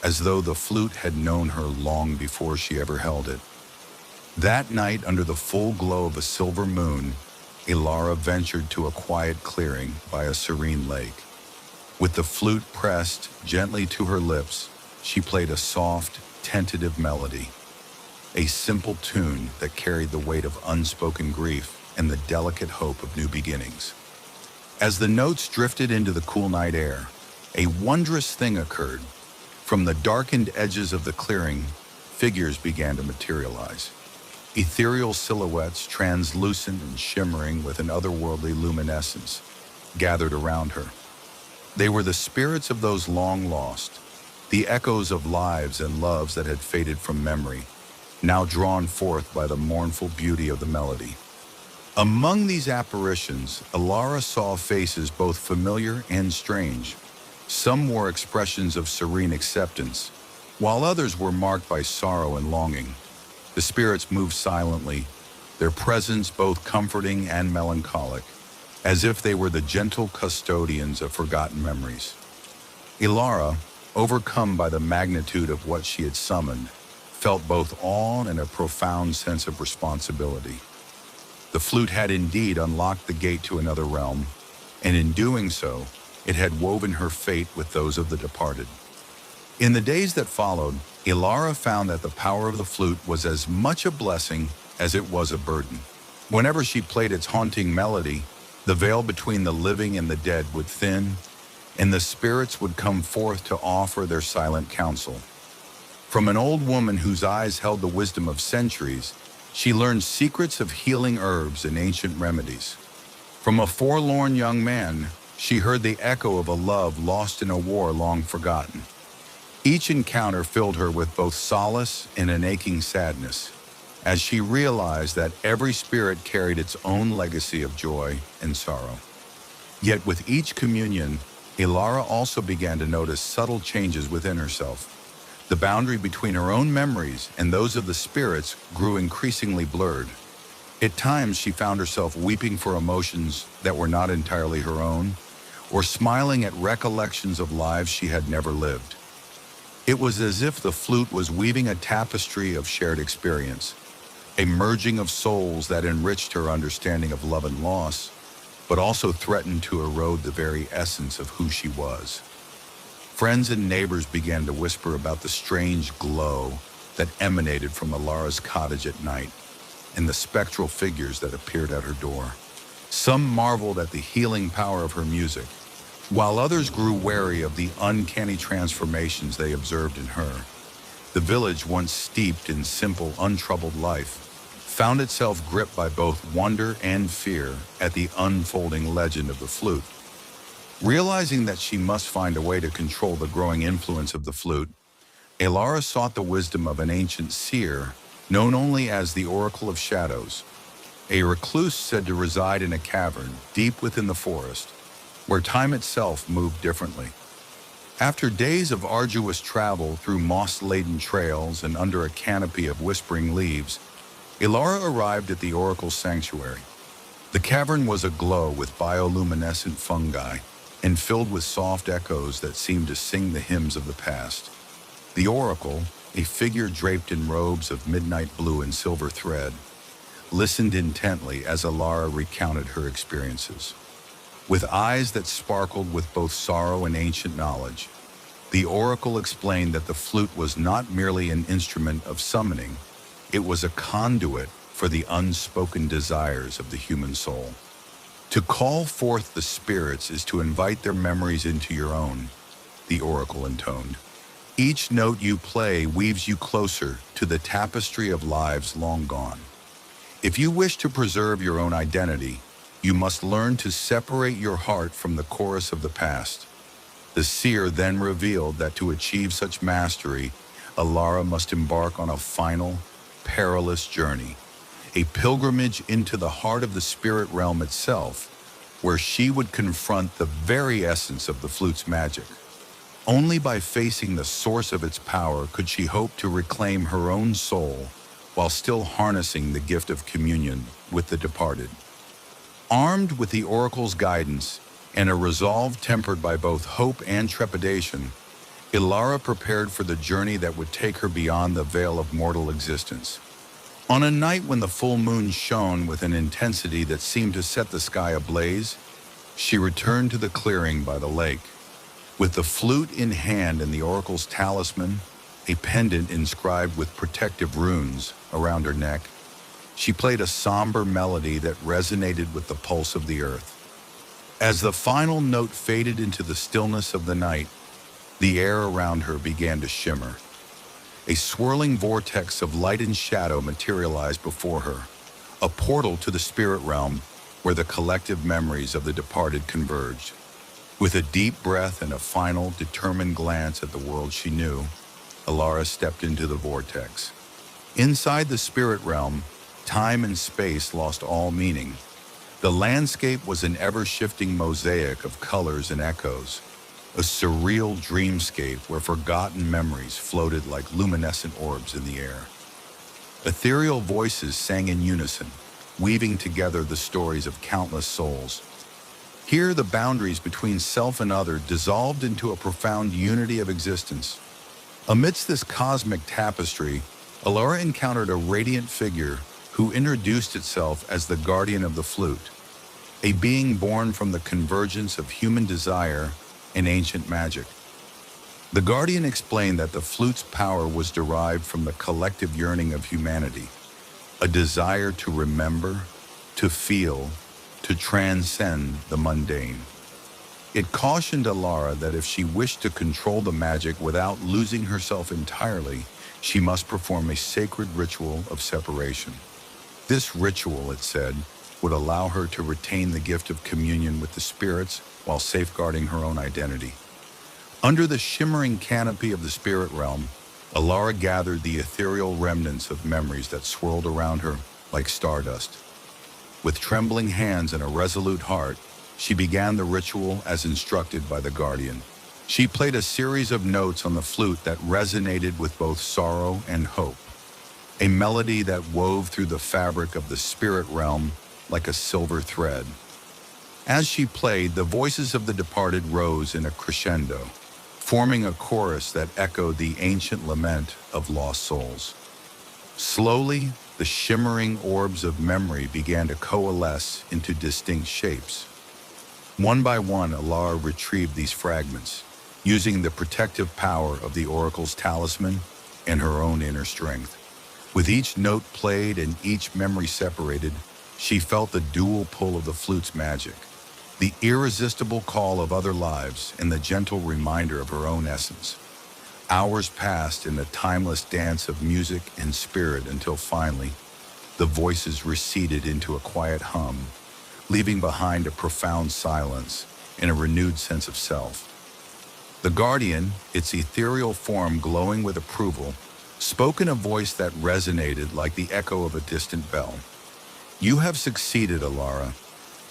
as though the flute had known her long before she ever held it. That night, under the full glow of a silver moon, Alara ventured to a quiet clearing by a serene lake. With the flute pressed gently to her lips, she played a soft, tentative melody, a simple tune that carried the weight of unspoken grief and the delicate hope of new beginnings. As the notes drifted into the cool night air, a wondrous thing occurred. From the darkened edges of the clearing, figures began to materialize. Ethereal silhouettes, translucent and shimmering with an otherworldly luminescence, gathered around her. They were the spirits of those long lost, the echoes of lives and loves that had faded from memory, now drawn forth by the mournful beauty of the melody. Among these apparitions, Alara saw faces both familiar and strange. Some wore expressions of serene acceptance, while others were marked by sorrow and longing. The spirits moved silently, their presence both comforting and melancholic, as if they were the gentle custodians of forgotten memories. Ilara, overcome by the magnitude of what she had summoned, felt both awe and a profound sense of responsibility. The flute had indeed unlocked the gate to another realm, and in doing so, it had woven her fate with those of the departed. In the days that followed, Ilara found that the power of the flute was as much a blessing as it was a burden. Whenever she played its haunting melody, the veil between the living and the dead would thin, and the spirits would come forth to offer their silent counsel. From an old woman whose eyes held the wisdom of centuries, she learned secrets of healing herbs and ancient remedies. From a forlorn young man, she heard the echo of a love lost in a war long forgotten. Each encounter filled her with both solace and an aching sadness, as she realized that every spirit carried its own legacy of joy and sorrow. Yet with each communion, Ilara also began to notice subtle changes within herself. The boundary between her own memories and those of the spirits grew increasingly blurred. At times, she found herself weeping for emotions that were not entirely her own, or smiling at recollections of lives she had never lived. It was as if the flute was weaving a tapestry of shared experience, a merging of souls that enriched her understanding of love and loss, but also threatened to erode the very essence of who she was. Friends and neighbors began to whisper about the strange glow that emanated from Alara's cottage at night and the spectral figures that appeared at her door. Some marveled at the healing power of her music, while others grew wary of the uncanny transformations they observed in her. The village, once steeped in simple, untroubled life, found itself gripped by both wonder and fear at the unfolding legend of the flute. Realizing that she must find a way to control the growing influence of the flute, Alara sought the wisdom of an ancient seer known only as the Oracle of Shadows, a recluse said to reside in a cavern deep within the forest, where time itself moved differently. After days of arduous travel through moss-laden trails and under a canopy of whispering leaves, Ilara arrived at the Oracle's sanctuary. The cavern was aglow with bioluminescent fungi and filled with soft echoes that seemed to sing the hymns of the past. The Oracle, a figure draped in robes of midnight blue and silver thread, listened intently as Ilara recounted her experiences. With eyes that sparkled with both sorrow and ancient knowledge, the Oracle explained that the flute was not merely an instrument of summoning, it was a conduit for the unspoken desires of the human soul. To call forth the spirits is to invite their memories into your own, the Oracle intoned. Each note you play weaves you closer to the tapestry of lives long gone. If you wish to preserve your own identity, you must learn to separate your heart from the chorus of the past. The seer then revealed that to achieve such mastery, Alara must embark on a final, perilous journey, a pilgrimage into the heart of the spirit realm itself, where she would confront the very essence of the flute's magic. Only by facing the source of its power could she hope to reclaim her own soul while still harnessing the gift of communion with the departed. Armed with the Oracle's guidance and a resolve tempered by both hope and trepidation, Ilara prepared for the journey that would take her beyond the veil of mortal existence. On a night when the full moon shone with an intensity that seemed to set the sky ablaze, she returned to the clearing by the lake. With the flute in hand and the Oracle's talisman, a pendant inscribed with protective runes around her neck, she played a somber melody that resonated with the pulse of the earth. As the final note faded into the stillness of the night, the air around her began to shimmer. A swirling vortex of light and shadow materialized before her, a portal to the spirit realm where the collective memories of the departed converged. With a deep breath and a final, determined glance at the world she knew, Alara stepped into the vortex. Inside the spirit realm, time and space lost all meaning. The landscape was an ever-shifting mosaic of colors and echoes, a surreal dreamscape where forgotten memories floated like luminescent orbs in the air. Ethereal voices sang in unison, weaving together the stories of countless souls. Here, the boundaries between self and other dissolved into a profound unity of existence. Amidst this cosmic tapestry, Alara encountered a radiant figure who introduced itself as the guardian of the flute, a being born from the convergence of human desire and ancient magic. The guardian explained that the flute's power was derived from the collective yearning of humanity, a desire to remember, to feel, to transcend the mundane. It cautioned Alara that if she wished to control the magic without losing herself entirely, she must perform a sacred ritual of separation. This ritual, it said, would allow her to retain the gift of communion with the spirits while safeguarding her own identity. Under the shimmering canopy of the spirit realm, Alara gathered the ethereal remnants of memories that swirled around her like stardust. With trembling hands and a resolute heart, she began the ritual as instructed by the guardian. She played a series of notes on the flute that resonated with both sorrow and hope, a melody that wove through the fabric of the spirit realm like a silver thread. As she played, the voices of the departed rose in a crescendo, forming a chorus that echoed the ancient lament of lost souls. Slowly, the shimmering orbs of memory began to coalesce into distinct shapes. One by one, Alara retrieved these fragments, using the protective power of the oracle's talisman and her own inner strength. With each note played and each memory separated, she felt the dual pull of the flute's magic, the irresistible call of other lives and the gentle reminder of her own essence. Hours passed in the timeless dance of music and spirit until finally, the voices receded into a quiet hum, leaving behind a profound silence and a renewed sense of self. The guardian, its ethereal form glowing with approval, spoke in a voice that resonated like the echo of a distant bell. "You have succeeded, Alara.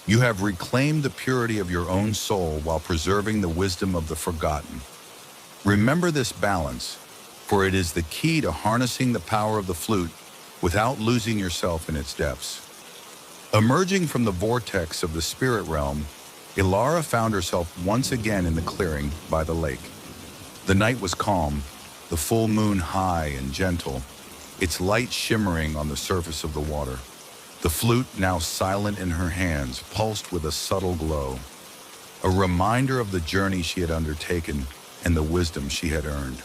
You have reclaimed the purity of your own soul while preserving the wisdom of the forgotten. Remember this balance, for it is the key to harnessing the power of the flute without losing yourself in its depths." Emerging from the vortex of the spirit realm, Alara found herself once again in the clearing by the lake. The night was calm, the full moon high and gentle, its light shimmering on the surface of the water. The flute, now silent in her hands, pulsed with a subtle glow, a reminder of the journey she had undertaken and the wisdom she had earned.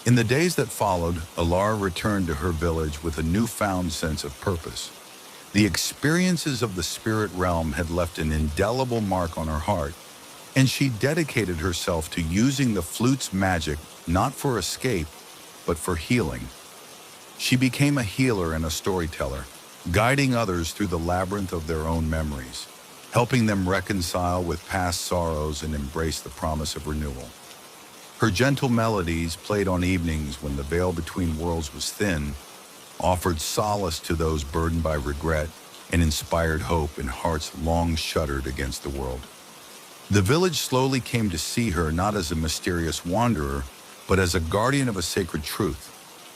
In the days that followed, Alara returned to her village with a newfound sense of purpose. The experiences of the spirit realm had left an indelible mark on her heart, and she dedicated herself to using the flute's magic not for escape, but for healing. She became a healer and a storyteller, guiding others through the labyrinth of their own memories, helping them reconcile with past sorrows and embrace the promise of renewal. Her gentle melodies, played on evenings when the veil between worlds was thin, offered solace to those burdened by regret and inspired hope in hearts long shuddered against the world. The village slowly came to see her not as a mysterious wanderer, but as a guardian of a sacred truth,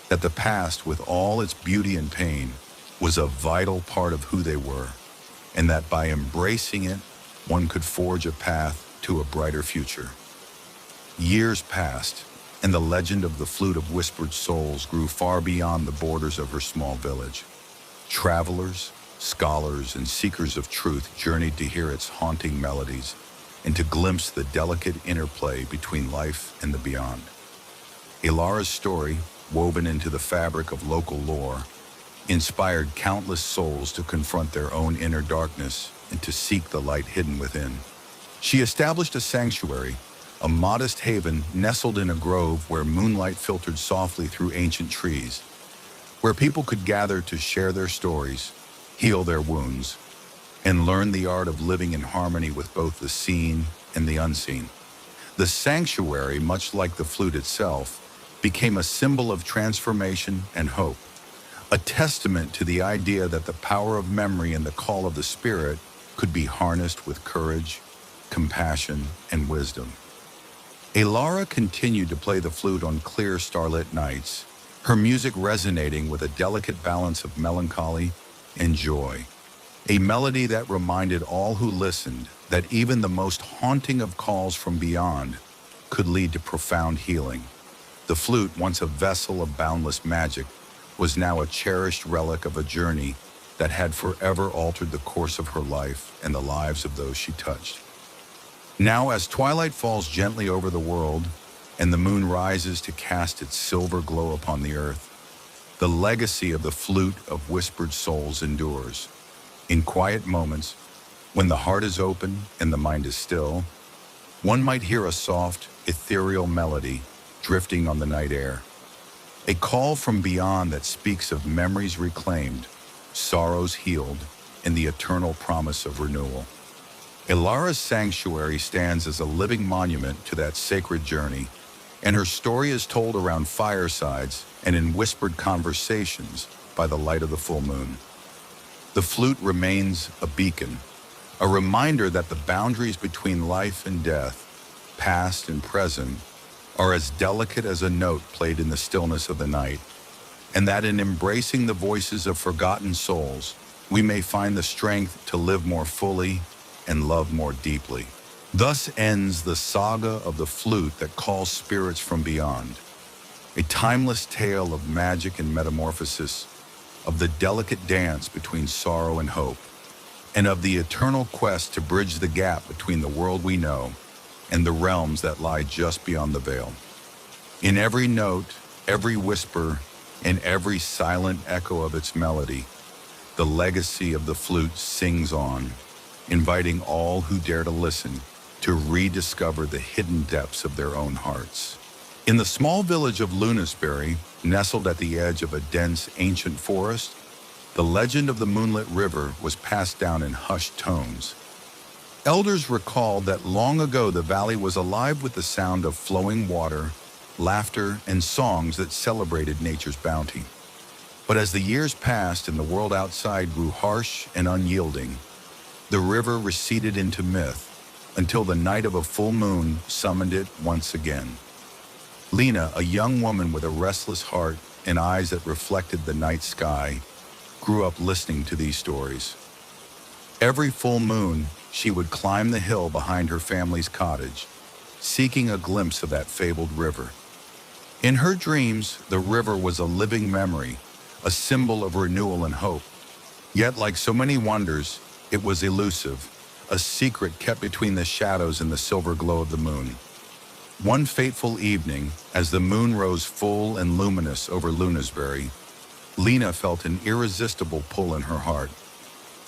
that the past, with all its beauty and pain, was a vital part of who they were, and that by embracing it, one could forge a path to a brighter future. Years passed, and the legend of the Flute of Whispered Souls grew far beyond the borders of her small village. Travelers, scholars, and seekers of truth journeyed to hear its haunting melodies and to glimpse the delicate interplay between life and the beyond. Alara's story, woven into the fabric of local lore, inspired countless souls to confront their own inner darkness and to seek the light hidden within. She established a sanctuary, a modest haven nestled in a grove where moonlight filtered softly through ancient trees, where people could gather to share their stories, heal their wounds, and learn the art of living in harmony with both the seen and the unseen. The sanctuary, much like the flute itself, became a symbol of transformation and hope, a testament to the idea that the power of memory and the call of the spirit could be harnessed with courage, compassion, and wisdom. Elara continued to play the flute on clear starlit nights, her music resonating with a delicate balance of melancholy and joy, a melody that reminded all who listened that even the most haunting of calls from beyond could lead to profound healing. The flute, once a vessel of boundless magic, was now a cherished relic of a journey that had forever altered the course of her life and the lives of those she touched. Now, as twilight falls gently over the world and the moon rises to cast its silver glow upon the earth, the legacy of the flute of whispered souls endures. In quiet moments, when the heart is open and the mind is still, one might hear a soft, ethereal melody drifting on the night air, a call from beyond that speaks of memories reclaimed, sorrows healed, and the eternal promise of renewal. Elara's sanctuary stands as a living monument to that sacred journey, and her story is told around firesides and in whispered conversations by the light of the full moon. The flute remains a beacon, a reminder that the boundaries between life and death, past and present, are as delicate as a note played in the stillness of the night, and that in embracing the voices of forgotten souls, we may find the strength to live more fully and love more deeply. Thus ends the saga of the flute that calls spirits from beyond, a timeless tale of magic and metamorphosis, of the delicate dance between sorrow and hope, and of the eternal quest to bridge the gap between the world we know and the realms that lie just beyond the veil. In every note, every whisper, and every silent echo of its melody, the legacy of the flute sings on, inviting all who dare to listen to rediscover the hidden depths of their own hearts. In the small village of Lunasbury, nestled at the edge of a dense, ancient forest, the legend of the moonlit river was passed down in hushed tones. Elders recalled that long ago the valley was alive with the sound of flowing water, laughter, and songs that celebrated nature's bounty. But as the years passed and the world outside grew harsh and unyielding, the river receded into myth until the night of a full moon summoned it once again. Lena, a young woman with a restless heart and eyes that reflected the night sky, grew up listening to these stories. Every full moon, she would climb the hill behind her family's cottage, seeking a glimpse of that fabled river. In her dreams, the river was a living memory, a symbol of renewal and hope. Yet, like so many wonders, it was elusive, a secret kept between the shadows and the silver glow of the moon. One fateful evening, as the moon rose full and luminous over Lunasbury, Lena felt an irresistible pull in her heart,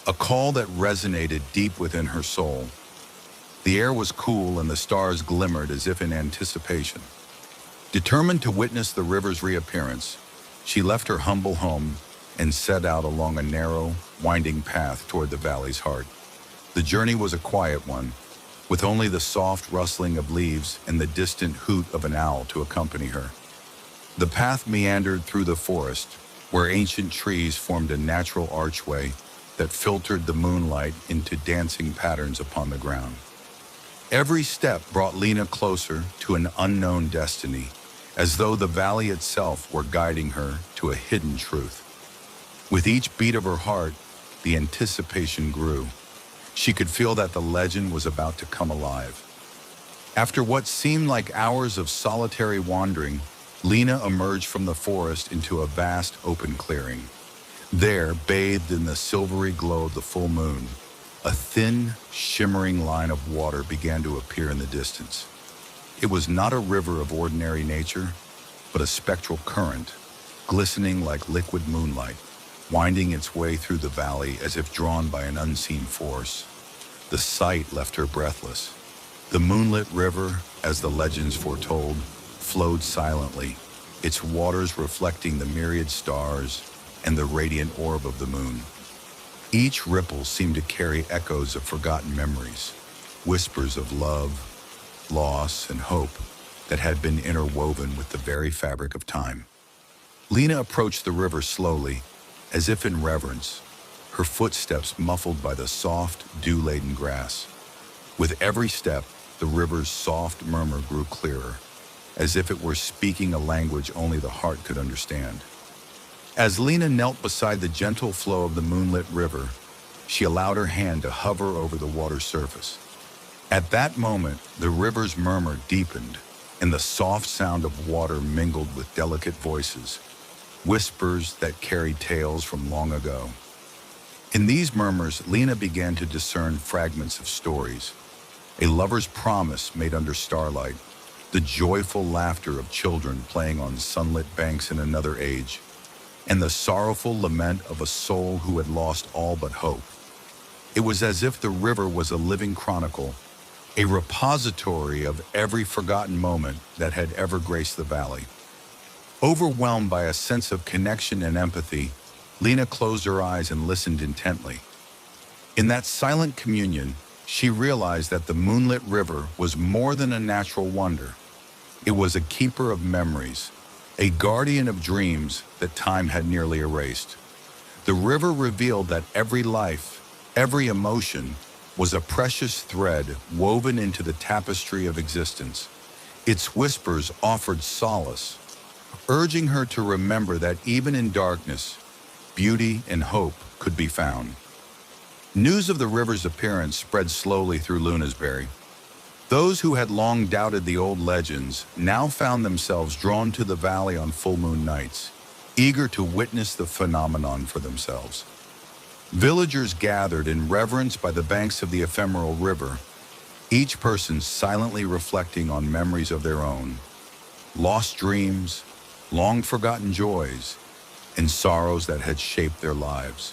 a call that resonated deep within her soul. The air was cool and the stars glimmered as if in anticipation. Determined to witness the river's reappearance, she left her humble home and set out along a narrow, winding path toward the valley's heart. The journey was a quiet one, with only the soft rustling of leaves and the distant hoot of an owl to accompany her. The path meandered through the forest, where ancient trees formed a natural archway that filtered the moonlight into dancing patterns upon the ground. Every step brought Lena closer to an unknown destiny, as though the valley itself were guiding her to a hidden truth. With each beat of her heart, the anticipation grew. She could feel that the legend was about to come alive. After what seemed like hours of solitary wandering, Lena emerged from the forest into a vast open clearing. There, bathed in the silvery glow of the full moon, a thin, shimmering line of water began to appear in the distance. It was not a river of ordinary nature, but a spectral current, glistening like liquid moonlight, winding its way through the valley as if drawn by an unseen force. The sight left her breathless. The moonlit river, as the legends foretold, flowed silently, its waters reflecting the myriad stars and the radiant orb of the moon. Each ripple seemed to carry echoes of forgotten memories, whispers of love, loss, and hope that had been interwoven with the very fabric of time. Lena approached the river slowly, as if in reverence, her footsteps muffled by the soft, dew-laden grass. With every step, the river's soft murmur grew clearer, as if it were speaking a language only the heart could understand. As Lena knelt beside the gentle flow of the moonlit river, she allowed her hand to hover over the water's surface. At that moment, the river's murmur deepened, and the soft sound of water mingled with delicate voices, whispers that carried tales from long ago. In these murmurs, Lena began to discern fragments of stories: a lover's promise made under starlight, the joyful laughter of children playing on sunlit banks in another age, and the sorrowful lament of a soul who had lost all but hope. It was as if the river was a living chronicle, a repository of every forgotten moment that had ever graced the valley. Overwhelmed by a sense of connection and empathy, Lena closed her eyes and listened intently. In that silent communion, she realized that the moonlit river was more than a natural wonder. It was a keeper of memories, a guardian of dreams that time had nearly erased. The river revealed that every life, every emotion, was a precious thread woven into the tapestry of existence. Its whispers offered solace, urging her to remember that even in darkness, beauty and hope could be found. News of the river's appearance spread slowly through Lunasbury. Those who had long doubted the old legends now found themselves drawn to the valley on full moon nights, eager to witness the phenomenon for themselves. Villagers gathered in reverence by the banks of the ephemeral river, each person silently reflecting on memories of their own, lost dreams, long-forgotten joys, and sorrows that had shaped their lives.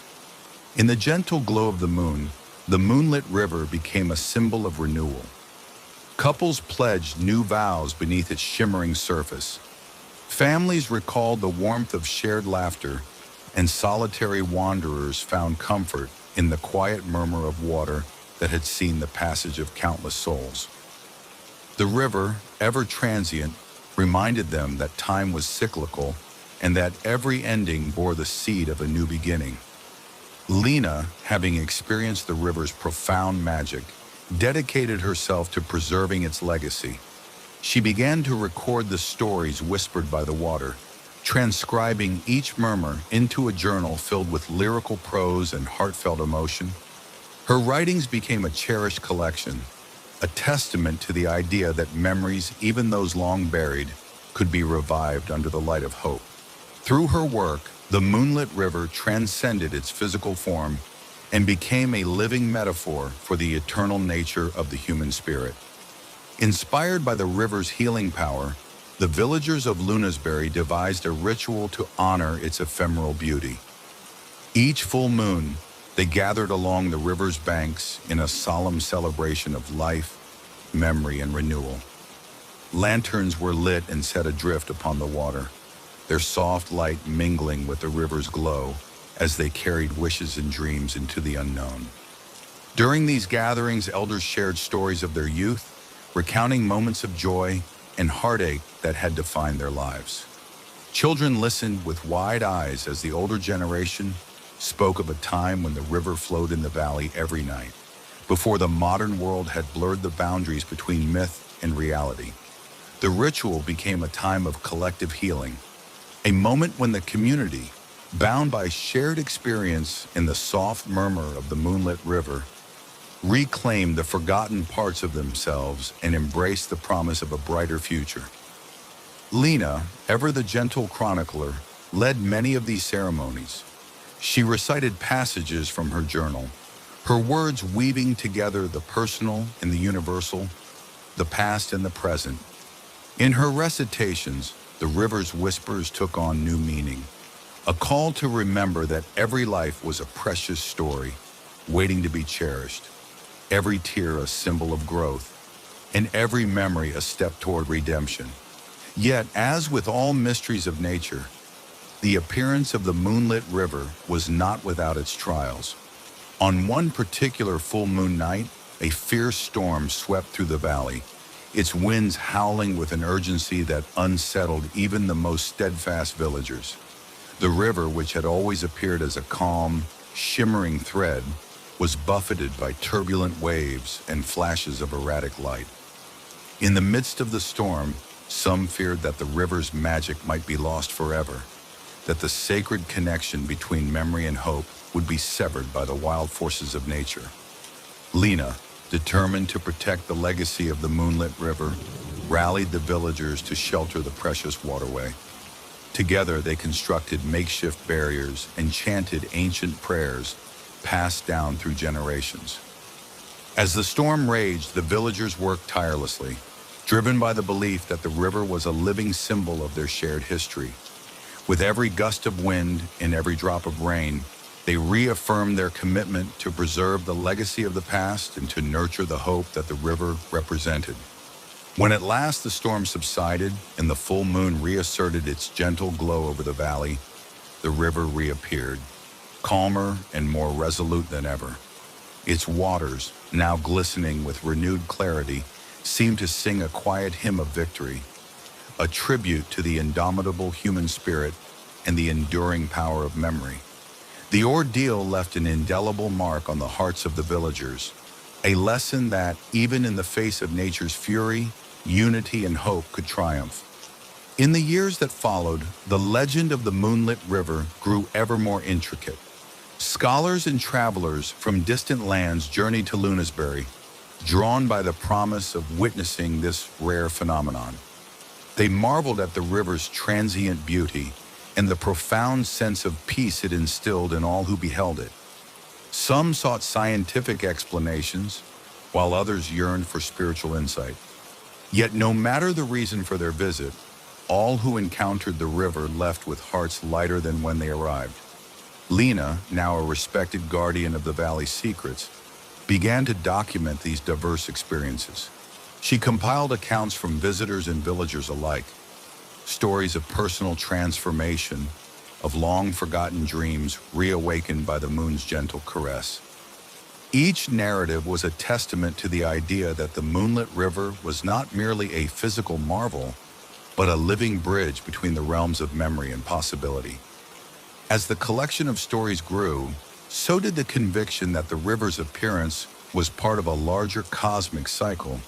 In the gentle glow of the moonlit river became a symbol of renewal. Couples pledged new vows beneath its shimmering surface. Families recalled the warmth of shared laughter, and solitary wanderers found comfort in the quiet murmur of water that had seen the passage of countless souls. The river, ever transient, reminded them that time was cyclical and that every ending bore the seed of a new beginning. Lena, having experienced the river's profound magic, dedicated herself to preserving its legacy. She began to record the stories whispered by the water, transcribing each murmur into a journal filled with lyrical prose and heartfelt emotion. Her writings became a cherished collection, a testament to the idea that memories, even those long buried, could be revived under the light of hope. Through her work, the moonlit river transcended its physical form and became a living metaphor for the eternal nature of the human spirit. Inspired by the river's healing power, the villagers of Lunasbury devised a ritual to honor its ephemeral beauty. Each full moon, they gathered along the river's banks in a solemn celebration of life, memory, and renewal. Lanterns were lit and set adrift upon the water, their soft light mingling with the river's glow as they carried wishes and dreams into the unknown. During these gatherings, elders shared stories of their youth, recounting moments of joy and heartache that had defined their lives. Children listened with wide eyes as the older generation spoke of a time when the river flowed in the valley every night, before the modern world had blurred the boundaries between myth and reality. The ritual became a time of collective healing, a moment when the community, bound by shared experience in the soft murmur of the moonlit river, reclaimed the forgotten parts of themselves and embraced the promise of a brighter future. Lena, ever the gentle chronicler, led many of these ceremonies. She recited passages from her journal, her words weaving together the personal and the universal, the past and the present. In her recitations, the river's whispers took on new meaning, a call to remember that every life was a precious story, waiting to be cherished, every tear a symbol of growth, and every memory a step toward redemption. Yet, as with all mysteries of nature, the appearance of the moonlit river was not without its trials. On one particular full moon night, a fierce storm swept through the valley, its winds howling with an urgency that unsettled even the most steadfast villagers. The river, which had always appeared as a calm, shimmering thread, was buffeted by turbulent waves and flashes of erratic light. In the midst of the storm, some feared that the river's magic might be lost forever, that the sacred connection between memory and hope would be severed by the wild forces of nature. Lena, determined to protect the legacy of the moonlit river, rallied the villagers to shelter the precious waterway. Together, they constructed makeshift barriers and chanted ancient prayers passed down through generations. As the storm raged, the villagers worked tirelessly, driven by the belief that the river was a living symbol of their shared history. With every gust of wind and every drop of rain, they reaffirmed their commitment to preserve the legacy of the past and to nurture the hope that the river represented. When at last the storm subsided and the full moon reasserted its gentle glow over the valley, the river reappeared, calmer and more resolute than ever. Its waters, now glistening with renewed clarity, seemed to sing a quiet hymn of victory, a tribute to the indomitable human spirit and the enduring power of memory. The ordeal left an indelible mark on the hearts of the villagers, a lesson that, even in the face of nature's fury, unity and hope could triumph. In the years that followed, the legend of the moonlit river grew ever more intricate. Scholars and travelers from distant lands journeyed to Lunasbury, drawn by the promise of witnessing this rare phenomenon. They marveled at the river's transient beauty and the profound sense of peace it instilled in all who beheld it. Some sought scientific explanations, while others yearned for spiritual insight. Yet no matter the reason for their visit, all who encountered the river left with hearts lighter than when they arrived. Lena, now a respected guardian of the valley's secrets, began to document these diverse experiences. She compiled accounts from visitors and villagers alike, stories of personal transformation, of long-forgotten dreams reawakened by the moon's gentle caress. Each narrative was a testament to the idea that the moonlit river was not merely a physical marvel, but a living bridge between the realms of memory and possibility. As the collection of stories grew, so did the conviction that the river's appearance was part of a larger cosmic cycle,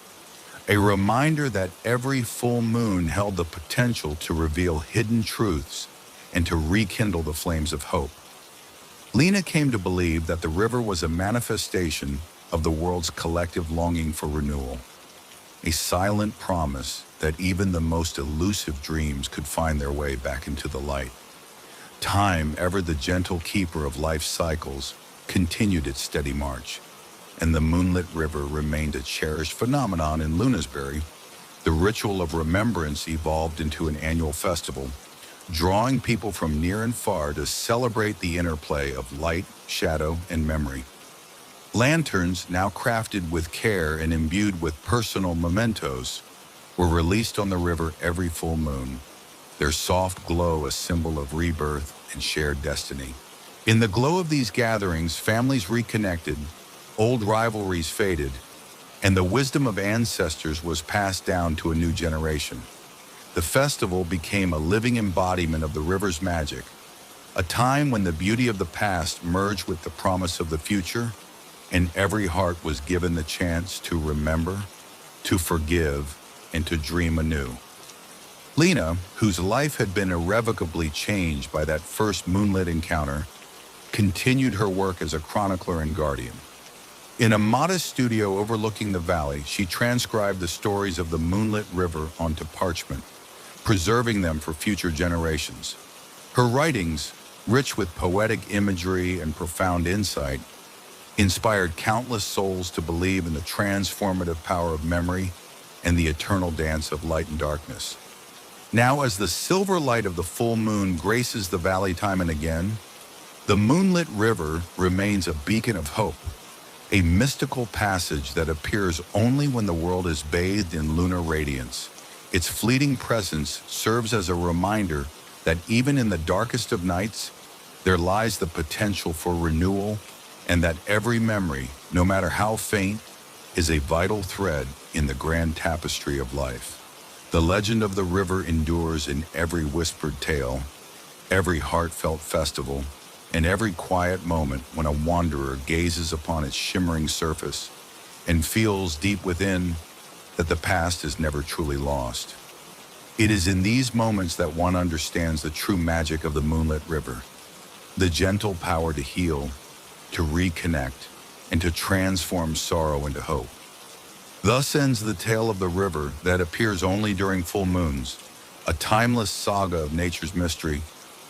a reminder that every full moon held the potential to reveal hidden truths and to rekindle the flames of hope. Lena came to believe that the river was a manifestation of the world's collective longing for renewal, a silent promise that even the most elusive dreams could find their way back into the light. Time, ever the gentle keeper of life's cycles, continued its steady march, and the moonlit river remained a cherished phenomenon in Lunasbury. The ritual of remembrance evolved into an annual festival, drawing people from near and far to celebrate the interplay of light, shadow, and memory. Lanterns, now crafted with care and imbued with personal mementos, were released on the river every full moon, their soft glow a symbol of rebirth and shared destiny. In the glow of these gatherings, families reconnected, old rivalries faded, and the wisdom of ancestors was passed down to a new generation. The festival became a living embodiment of the river's magic, a time when the beauty of the past merged with the promise of the future, and every heart was given the chance to remember, to forgive, and to dream anew. Lena, whose life had been irrevocably changed by that first moonlit encounter, continued her work as a chronicler and guardian. In a modest studio overlooking the valley, she transcribed the stories of the moonlit river onto parchment, preserving them for future generations. Her writings, rich with poetic imagery and profound insight, inspired countless souls to believe in the transformative power of memory and the eternal dance of light and darkness. Now, as the silver light of the full moon graces the valley time and again, the moonlit river remains a beacon of hope, a mystical passage that appears only when the world is bathed in lunar radiance. Its fleeting presence serves as a reminder that even in the darkest of nights, there lies the potential for renewal, and that every memory, no matter how faint, is a vital thread in the grand tapestry of life. The legend of the river endures in every whispered tale, every heartfelt festival, and every quiet moment when a wanderer gazes upon its shimmering surface and feels deep within that the past is never truly lost. It is in these moments that one understands the true magic of the moonlit river, the gentle power to heal, to reconnect, and to transform sorrow into hope. Thus ends the tale of the river that appears only during full moons, a timeless saga of nature's mystery,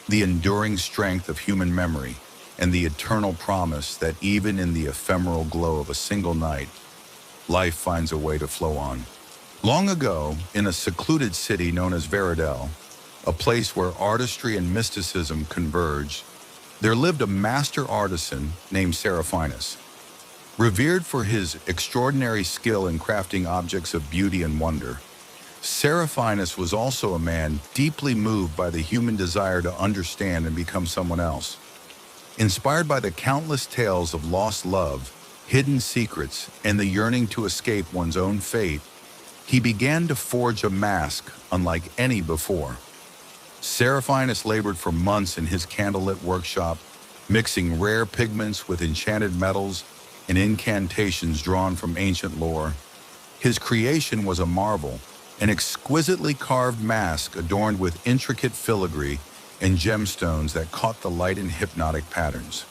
the enduring strength of human memory, and the eternal promise that even in the ephemeral glow of a single night, life finds a way to flow on. Long ago, in a secluded city known as Veridel, a place where artistry and mysticism converged, there lived a master artisan named Seraphinus. Revered for his extraordinary skill in crafting objects of beauty and wonder, Seraphinus was also a man deeply moved by the human desire to understand and become someone else. Inspired by the countless tales of lost love, hidden secrets, and the yearning to escape one's own fate, he began to forge a mask unlike any before. Seraphinus labored for months in his candlelit workshop, mixing rare pigments with enchanted metals and incantations drawn from ancient lore. His creation was a marvel, an exquisitely carved mask adorned with intricate filigree and gemstones that caught the light in hypnotic patterns.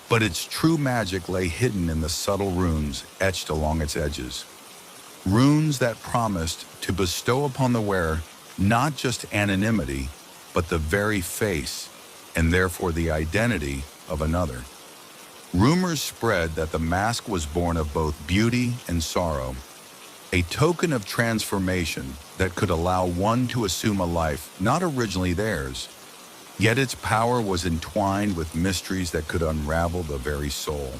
But its true magic lay hidden in the subtle runes etched along its edges. Runes that promised to bestow upon the wearer not just anonymity, but the very face, and therefore the identity of another. Rumors spread that the mask was born of both beauty and sorrow, a token of transformation that could allow one to assume a life not originally theirs, yet its power was entwined with mysteries that could unravel the very soul.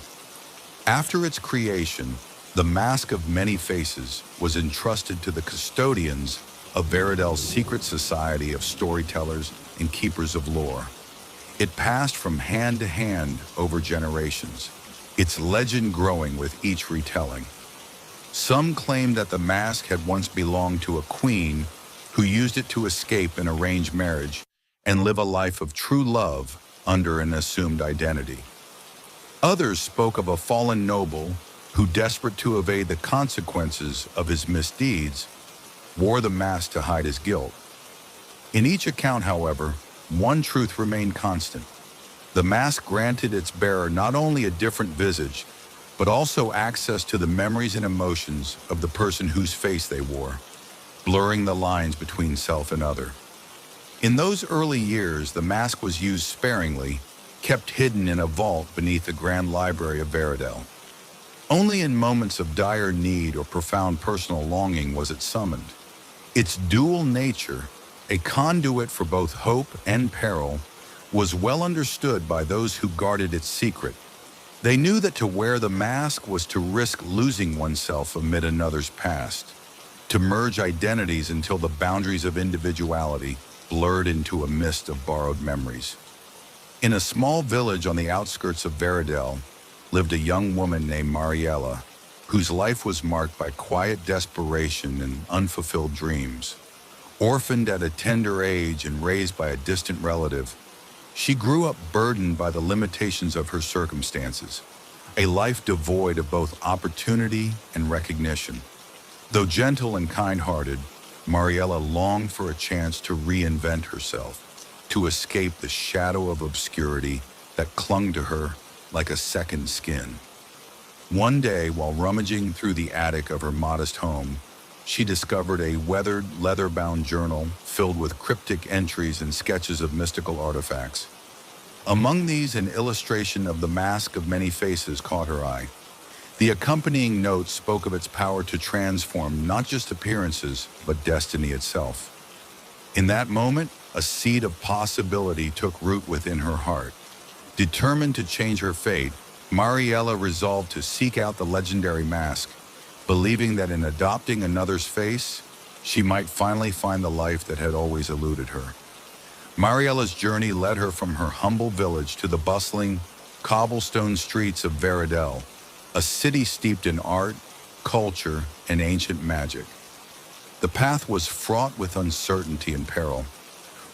After its creation, the Mask of Many Faces was entrusted to the custodians of Veridel's secret society of storytellers and keepers of lore. It passed from hand to hand over generations, its legend growing with each retelling. Some claim that the mask had once belonged to a queen who used it to escape an arranged marriage and live a life of true love under an assumed identity. Others spoke of a fallen noble who, desperate to evade the consequences of his misdeeds, wore the mask to hide his guilt. In each account, however, one truth remained constant. The mask granted its bearer not only a different visage, but also access to the memories and emotions of the person whose face they wore, blurring the lines between self and other. In those early years, the mask was used sparingly, kept hidden in a vault beneath the grand library of Veridel. Only in moments of dire need or profound personal longing was it summoned. Its dual nature, a conduit for both hope and peril, was well understood by those who guarded its secret. They knew that to wear the mask was to risk losing oneself amid another's past, to merge identities until the boundaries of individuality blurred into a mist of borrowed memories. In a small village on the outskirts of Veridel lived a young woman named Mariella, whose life was marked by quiet desperation and unfulfilled dreams. Orphaned at a tender age and raised by a distant relative, she grew up burdened by the limitations of her circumstances, a life devoid of both opportunity and recognition. Though gentle and kind-hearted, Mariella longed for a chance to reinvent herself, to escape the shadow of obscurity that clung to her like a second skin. One day, while rummaging through the attic of her modest home, she discovered a weathered, leather-bound journal filled with cryptic entries and sketches of mystical artifacts. Among these, an illustration of the Mask of Many Faces caught her eye. The accompanying notes spoke of its power to transform not just appearances, but destiny itself. In that moment, a seed of possibility took root within her heart. Determined to change her fate, Mariella resolved to seek out the legendary mask, believing that in adopting another's face, she might finally find the life that had always eluded her. Mariella's journey led her from her humble village to the bustling, cobblestone streets of Veridel, a city steeped in art, culture, and ancient magic. The path was fraught with uncertainty and peril.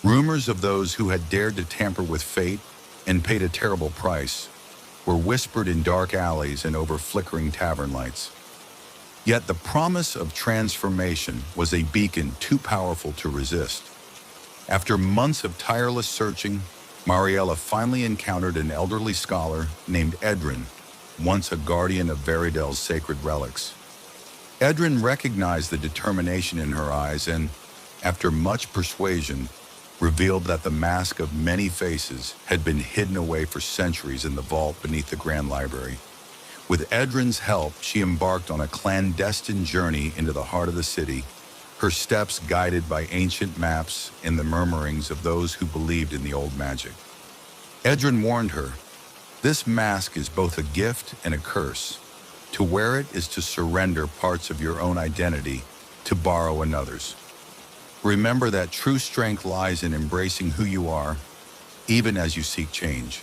Rumors of those who had dared to tamper with fate and paid a terrible price were whispered in dark alleys and over flickering tavern lights. Yet the promise of transformation was a beacon too powerful to resist. After months of tireless searching, Mariella finally encountered an elderly scholar named Edrin, once a guardian of Veridel's sacred relics. Edrin recognized the determination in her eyes and, after much persuasion, revealed that the mask of many faces had been hidden away for centuries in the vault beneath the Grand Library. With Edrin's help, she embarked on a clandestine journey into the heart of the city, her steps guided by ancient maps and the murmurings of those who believed in the old magic. Edrin warned her, "This mask is both a gift and a curse. To wear it is to surrender parts of your own identity to borrow another's. Remember that true strength lies in embracing who you are, even as you seek change."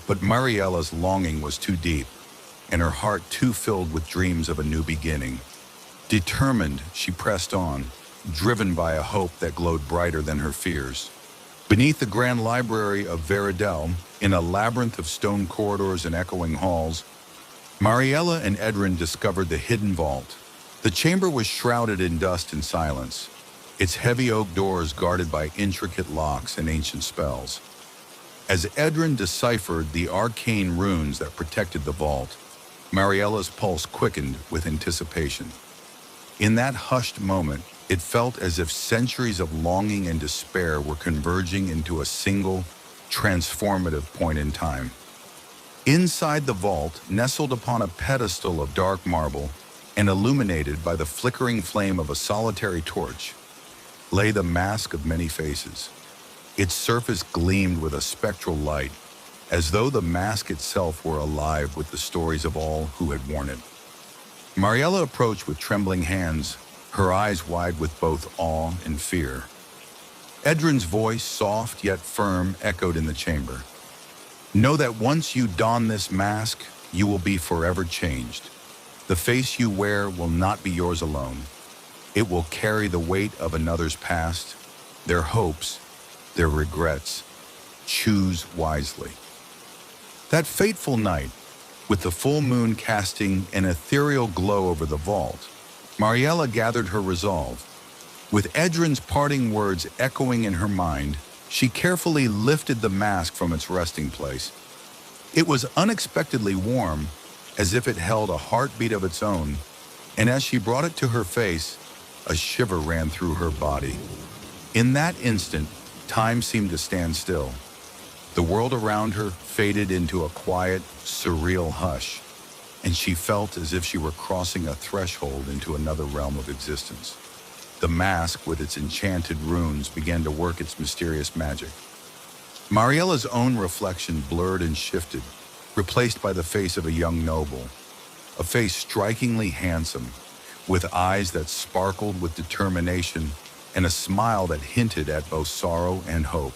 But Mariella's longing was too deep, and her heart too filled with dreams of a new beginning. Determined, she pressed on, driven by a hope that glowed brighter than her fears. Beneath the Grand Library of Veridel, in a labyrinth of stone corridors and echoing halls, Mariella and Edrin discovered the hidden vault. The chamber was shrouded in dust and silence, its heavy oak doors guarded by intricate locks and ancient spells. As Edrin deciphered the arcane runes that protected the vault, Mariella's pulse quickened with anticipation. In that hushed moment, it felt as if centuries of longing and despair were converging into a single, transformative point in time. Inside the vault, nestled upon a pedestal of dark marble and illuminated by the flickering flame of a solitary torch, lay the mask of many faces. Its surface gleamed with a spectral light, as though the mask itself were alive with the stories of all who had worn it. Mariella approached with trembling hands, her eyes wide with both awe and fear. Edrin's voice, soft yet firm, echoed in the chamber. "Know that once you don this mask, you will be forever changed. The face you wear will not be yours alone. It will carry the weight of another's past, their hopes, their regrets. Choose wisely." That fateful night, with the full moon casting an ethereal glow over the vault, Mariella gathered her resolve. With Edrin's parting words echoing in her mind, she carefully lifted the mask from its resting place. It was unexpectedly warm, as if it held a heartbeat of its own, and as she brought it to her face, a shiver ran through her body. In that instant, time seemed to stand still. The world around her faded into a quiet, surreal hush, and she felt as if she were crossing a threshold into another realm of existence. The mask, with its enchanted runes, began to work its mysterious magic. Mariella's own reflection blurred and shifted, replaced by the face of a young noble, a face strikingly handsome, with eyes that sparkled with determination and a smile that hinted at both sorrow and hope.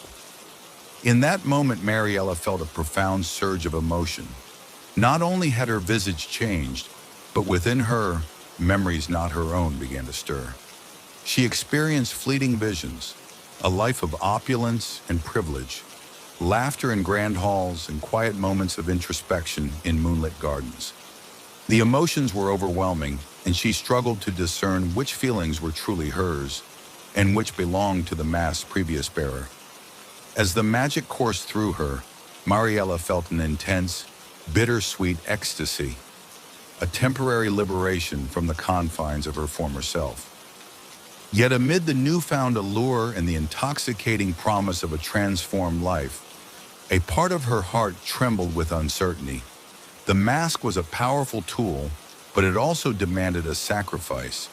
In that moment, Mariella felt a profound surge of emotion. Not only had her visage changed, but within her, memories not her own began to stir. She experienced fleeting visions, a life of opulence and privilege, laughter in grand halls and quiet moments of introspection in moonlit gardens. The emotions were overwhelming, and she struggled to discern which feelings were truly hers and which belonged to the mask's previous bearer. As the magic coursed through her, Mariella felt an intense, bittersweet ecstasy, a temporary liberation from the confines of her former self. Yet amid the newfound allure and the intoxicating promise of a transformed life, a part of her heart trembled with uncertainty. The mask was a powerful tool, but it also demanded a sacrifice,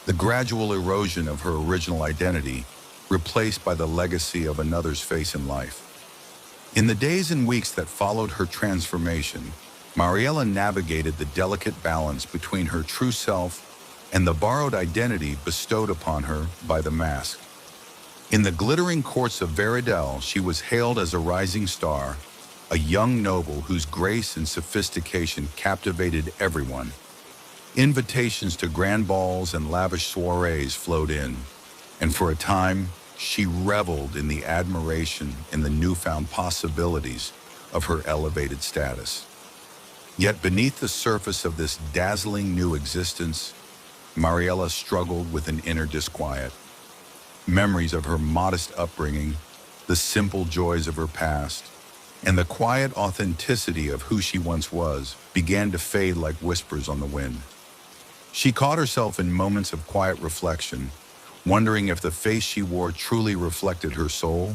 the gradual erosion of her original identity, replaced by the legacy of another's face in life. In the days and weeks that followed her transformation, Mariella navigated the delicate balance between her true self and the borrowed identity bestowed upon her by the mask. In the glittering courts of Veridel, she was hailed as a rising star, a young noble whose grace and sophistication captivated everyone. Invitations to grand balls and lavish soirees flowed in, and for a time, she reveled in the admiration and the newfound possibilities of her elevated status. Yet beneath the surface of this dazzling new existence, Mariella struggled with an inner disquiet. Memories of her modest upbringing, the simple joys of her past, and the quiet authenticity of who she once was began to fade like whispers on the wind. She caught herself in moments of quiet reflection, wondering if the face she wore truly reflected her soul,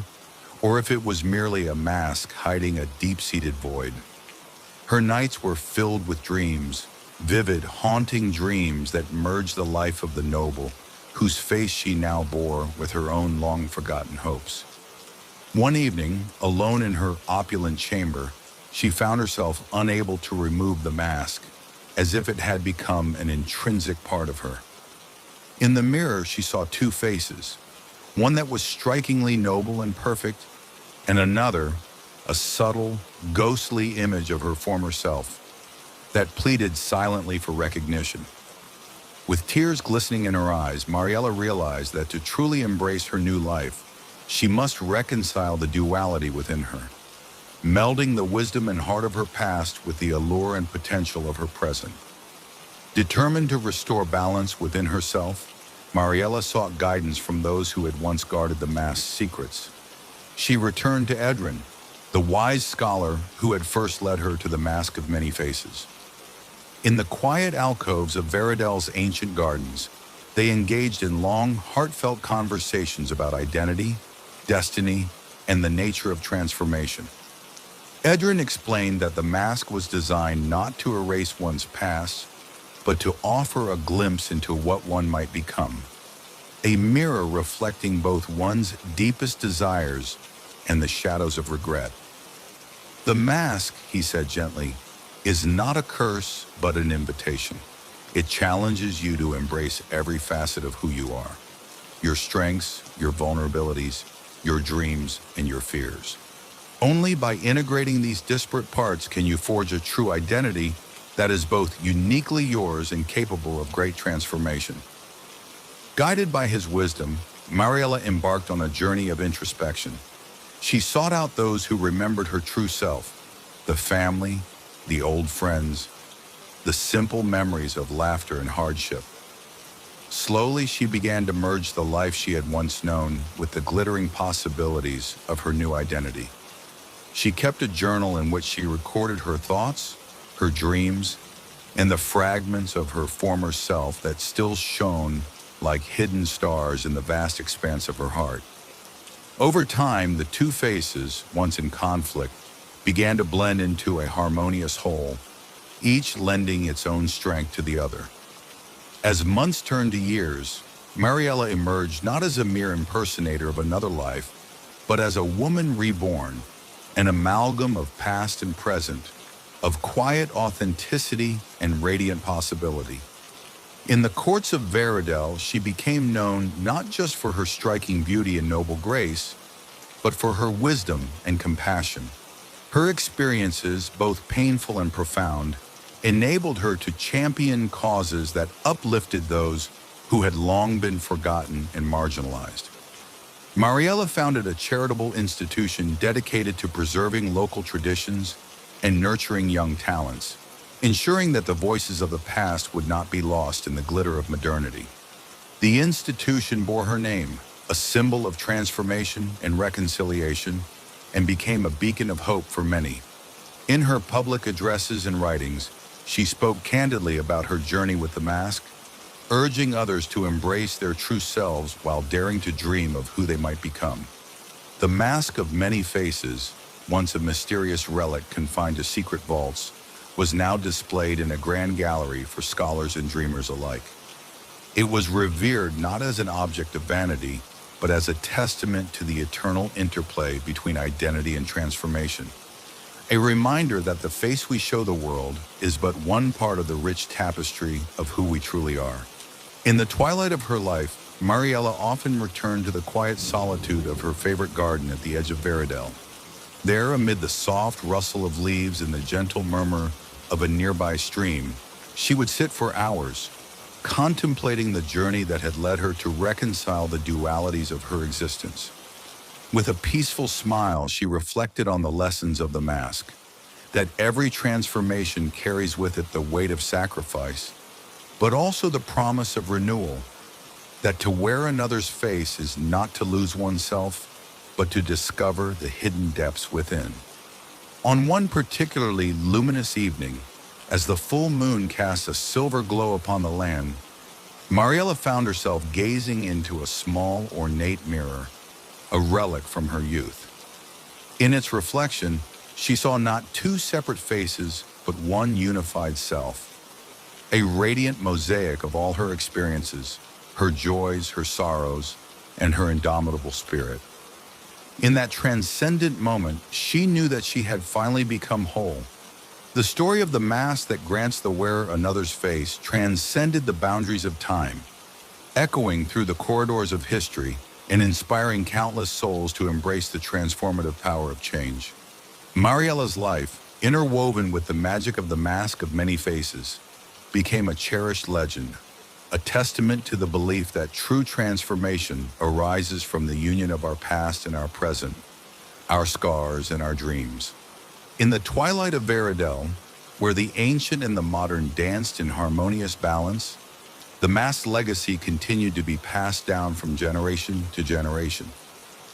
or if it was merely a mask hiding a deep-seated void. Her nights were filled with dreams, vivid, haunting dreams that merged the life of the noble, whose face she now bore with her own long-forgotten hopes. One evening, alone in her opulent chamber, she found herself unable to remove the mask, as if it had become an intrinsic part of her. In the mirror, she saw two faces, one that was strikingly noble and perfect, and another, a subtle, ghostly image of her former self, that pleaded silently for recognition. With tears glistening in her eyes, Mariella realized that to truly embrace her new life, she must reconcile the duality within her, melding the wisdom and heart of her past with the allure and potential of her present. Determined to restore balance within herself, Mariella sought guidance from those who had once guarded the mask's secrets. She returned to Edrin, the wise scholar who had first led her to the Mask of Many Faces. In the quiet alcoves of Veridel's ancient gardens, they engaged in long, heartfelt conversations about identity, destiny, and the nature of transformation. Edrin explained that the mask was designed not to erase one's past, but to offer a glimpse into what one might become, a mirror reflecting both one's deepest desires and the shadows of regret. The mask, he said gently, is not a curse, but an invitation. It challenges you to embrace every facet of who you are, your strengths, your vulnerabilities, your dreams, and your fears. Only by integrating these disparate parts can you forge a true identity that is both uniquely yours and capable of great transformation. Guided by his wisdom, Mariella embarked on a journey of introspection. She sought out those who remembered her true self, the family, the old friends, the simple memories of laughter and hardship. Slowly, she began to merge the life she had once known with the glittering possibilities of her new identity. She kept a journal in which she recorded her thoughts, her dreams, and the fragments of her former self that still shone like hidden stars in the vast expanse of her heart. Over time, the two faces, once in conflict, began to blend into a harmonious whole, each lending its own strength to the other. As months turned to years, Mariella emerged not as a mere impersonator of another life, but as a woman reborn, an amalgam of past and present, of quiet authenticity and radiant possibility. In the courts of Veridel, she became known not just for her striking beauty and noble grace, but for her wisdom and compassion. Her experiences, both painful and profound, enabled her to champion causes that uplifted those who had long been forgotten and marginalized. Mariella founded a charitable institution dedicated to preserving local traditions and nurturing young talents, ensuring that the voices of the past would not be lost in the glitter of modernity. The institution bore her name, a symbol of transformation and reconciliation, and became a beacon of hope for many. In her public addresses and writings, she spoke candidly about her journey with the mask, urging others to embrace their true selves while daring to dream of who they might become. The Mask of Many Faces, once a mysterious relic confined to secret vaults, was now displayed in a grand gallery for scholars and dreamers alike. It was revered not as an object of vanity, but as a testament to the eternal interplay between identity and transformation, A reminder that the face we show the world is but one part of the rich tapestry of who we truly are. In the twilight of her life, Mariella often returned to the quiet solitude of her favorite garden at the edge of Veradell. There, amid the soft rustle of leaves and the gentle murmur of a nearby stream, she would sit for hours, contemplating the journey that had led her to reconcile the dualities of her existence. With a peaceful smile, she reflected on the lessons of the mask, that every transformation carries with it the weight of sacrifice, but also the promise of renewal, that to wear another's face is not to lose oneself, but to discover the hidden depths within. On one particularly luminous evening, as the full moon cast a silver glow upon the land, Mariella found herself gazing into a small, ornate mirror, a relic from her youth. In its reflection, she saw not two separate faces, but one unified self, a radiant mosaic of all her experiences, her joys, her sorrows, and her indomitable spirit. In that transcendent moment, she knew that she had finally become whole. The story of the mask that grants the wearer another's face transcended the boundaries of time, echoing through the corridors of history and inspiring countless souls to embrace the transformative power of change. Mariella's life, interwoven with the magic of the mask of many faces, became a cherished legend, a testament to the belief that true transformation arises from the union of our past and our present, our scars and our dreams. In the twilight of Veradell, where the ancient and the modern danced in harmonious balance, the mask's legacy continued to be passed down from generation to generation.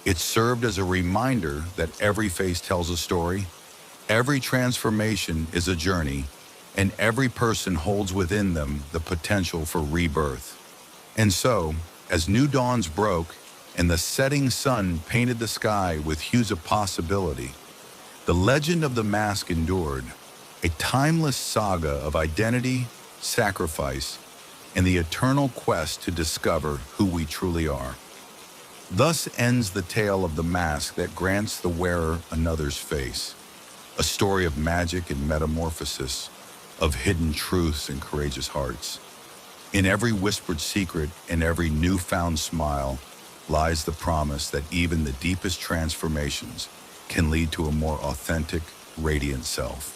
It served as a reminder that every face tells a story, every transformation is a journey, and every person holds within them the potential for rebirth. And so, as new dawns broke and the setting sun painted the sky with hues of possibility, the legend of the mask endured, a timeless saga of identity, sacrifice, and the eternal quest to discover who we truly are. Thus ends the tale of the mask that grants the wearer another's face, a story of magic and metamorphosis, of hidden truths and courageous hearts. In every whispered secret and every newfound smile lies the promise that even the deepest transformations can lead to a more authentic, radiant self.